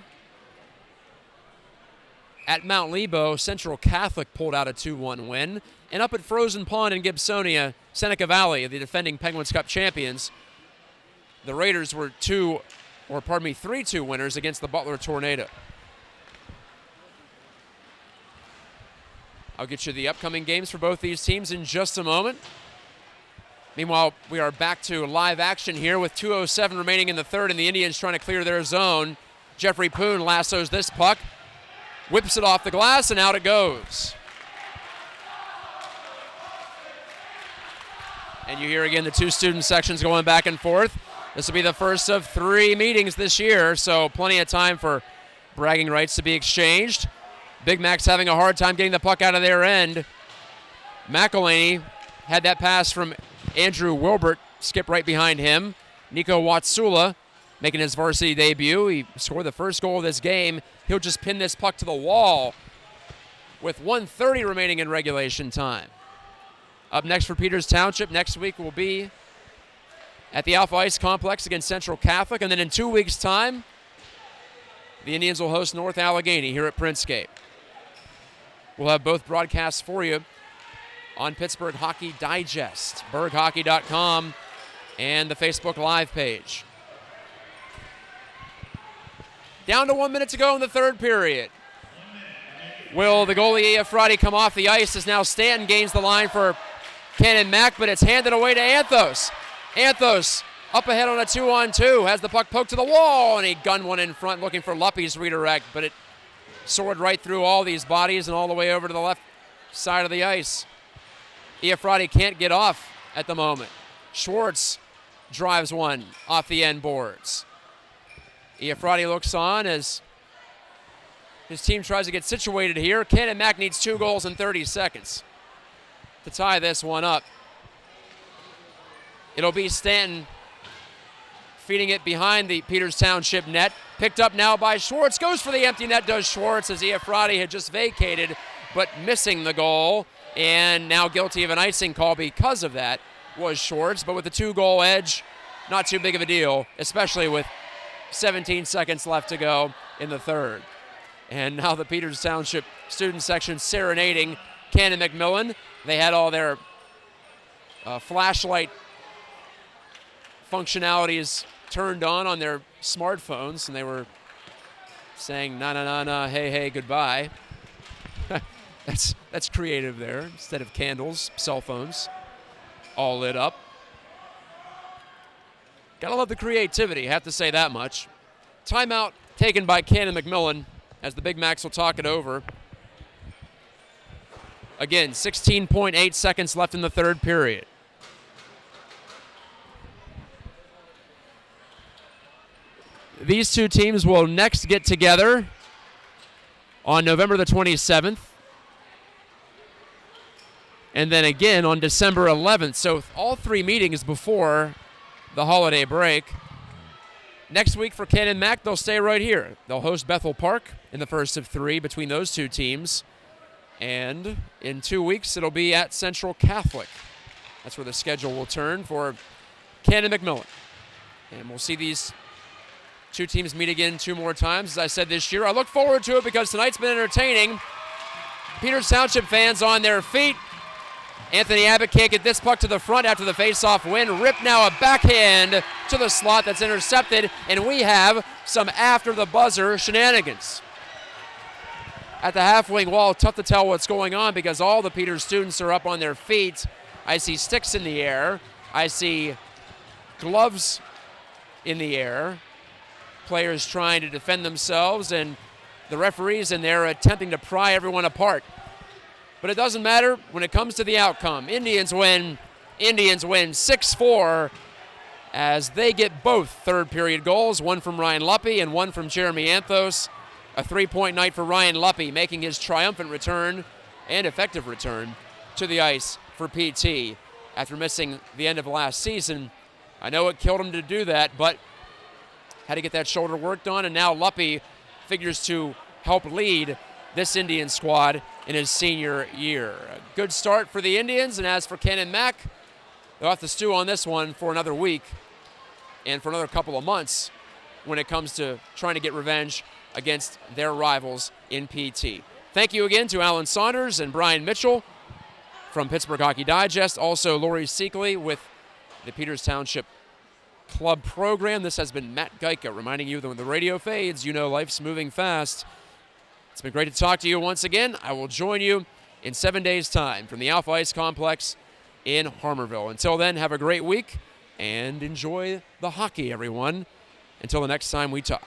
at Mount Lebo, Central Catholic pulled out a 2-1 win. And up at Frozen Pond in Gibsonia, Seneca Valley, the defending Penguins Cup champions, the Raiders were 3-2 winners against the Butler Tornado. I'll get you the upcoming games for both these teams in just a moment. Meanwhile, we are back to live action here with 2:07 remaining in the third, and the Indians trying to clear their zone. Jeffrey Poon lassos this puck, whips it off the glass, and out it goes. And you hear again the two student sections going back and forth. This will be the first of 3 meetings this year, so plenty of time for bragging rights to be exchanged. Big Mac's having a hard time getting the puck out of their end. McElhaney had that pass from Andrew Wilbert, skip right behind him. Nico Watsula making his varsity debut. He scored the first goal of this game. He'll just pin this puck to the wall with 1:30 remaining in regulation time. Up next for Peters Township next week will be at the Alpha Ice Complex against Central Catholic, and then in 2 weeks' time, the Indians will host North Allegheny here at Princegate. We'll have both broadcasts for you on Pittsburgh Hockey Digest, berghockey.com, and the Facebook Live page. Down to 1 minute to go in the third period. Will the goalie Efrati come off the ice as now Stanton gains the line for Canon Mack, but it's handed away to Anthos. Anthos up ahead on a 2-on-2, has the puck poked to the wall, and he gunned one in front looking for Luppy's redirect, but it soared right through all these bodies and all the way over to the left side of the ice. Efrati can't get off at the moment. Schwartz drives one off the end boards. Efrati looks on as his team tries to get situated here. Canon Mack needs 2 goals in 30 seconds to tie this one up. It'll be Stanton feeding it behind the Peters Township net. Picked up now by Schwartz. Goes for the empty net, does Schwartz, as Efrati had just vacated, but missing the goal. And now guilty of an icing call because of that was Schwartz. But with the 2-goal edge, not too big of a deal, especially with 17 seconds left to go in the third. And now the Peters Township student section serenading Canon McMillan. They had all their flashlight functionalities turned on their smartphones, and they were saying na na na na, hey hey, goodbye. That's creative there. Instead of candles, cell phones all lit up. Gotta love the creativity, have to say that much. Timeout taken by Canon McMillan as the Big Macs will talk it over. Again, 16.8 seconds left in the third period. These two teams will next get together on November the 27th. And then again on December 11th. So all 3 meetings before the holiday break. Next week for Canon Mac, they'll stay right here. They'll host Bethel Park in the first of 3 between those two teams. And in 2 weeks, it'll be at Central Catholic. That's where the schedule will turn for Canon McMillan. And we'll see these two teams meet again 2 more times, as I said this year. I look forward to it because tonight's been entertaining. Peters Township fans on their feet. Anthony Abbott can't get this puck to the front after the face-off win. Rip now a backhand to the slot that's intercepted, and we have some after-the-buzzer shenanigans. At the half-wing wall, tough to tell what's going on because all the Peters students are up on their feet. I see sticks in the air. I see gloves in the air. Players trying to defend themselves, and the referees in there attempting to pry everyone apart. But it doesn't matter when it comes to the outcome. Indians win 6-4 as they get both third-period goals, one from Ryan Luppy and one from Jeremy Anthos. A 3-point night for Ryan Luppy, making his triumphant return and effective return to the ice for PT after missing the end of last season. I know it killed him to do that, but had to get that shoulder worked on, and now Luppy figures to help lead this Indian squad in his senior year. A good start for the Indians, and as for Canon Mac, they'll have to stew on this one for another week and for another couple of months when it comes to trying to get revenge against their rivals in PT. Thank you again to Alan Saunders and Brian Mitchell from Pittsburgh Hockey Digest. Also, Lori Seekley with the Peters Township Club program. This has been Matt Geica reminding you that when the radio fades, you know life's moving fast. It's been great to talk to you once again. I will join you in 7 days' time from the Alpha Ice Complex in Harmarville. Until then, have a great week and enjoy the hockey, everyone. Until the next time we talk.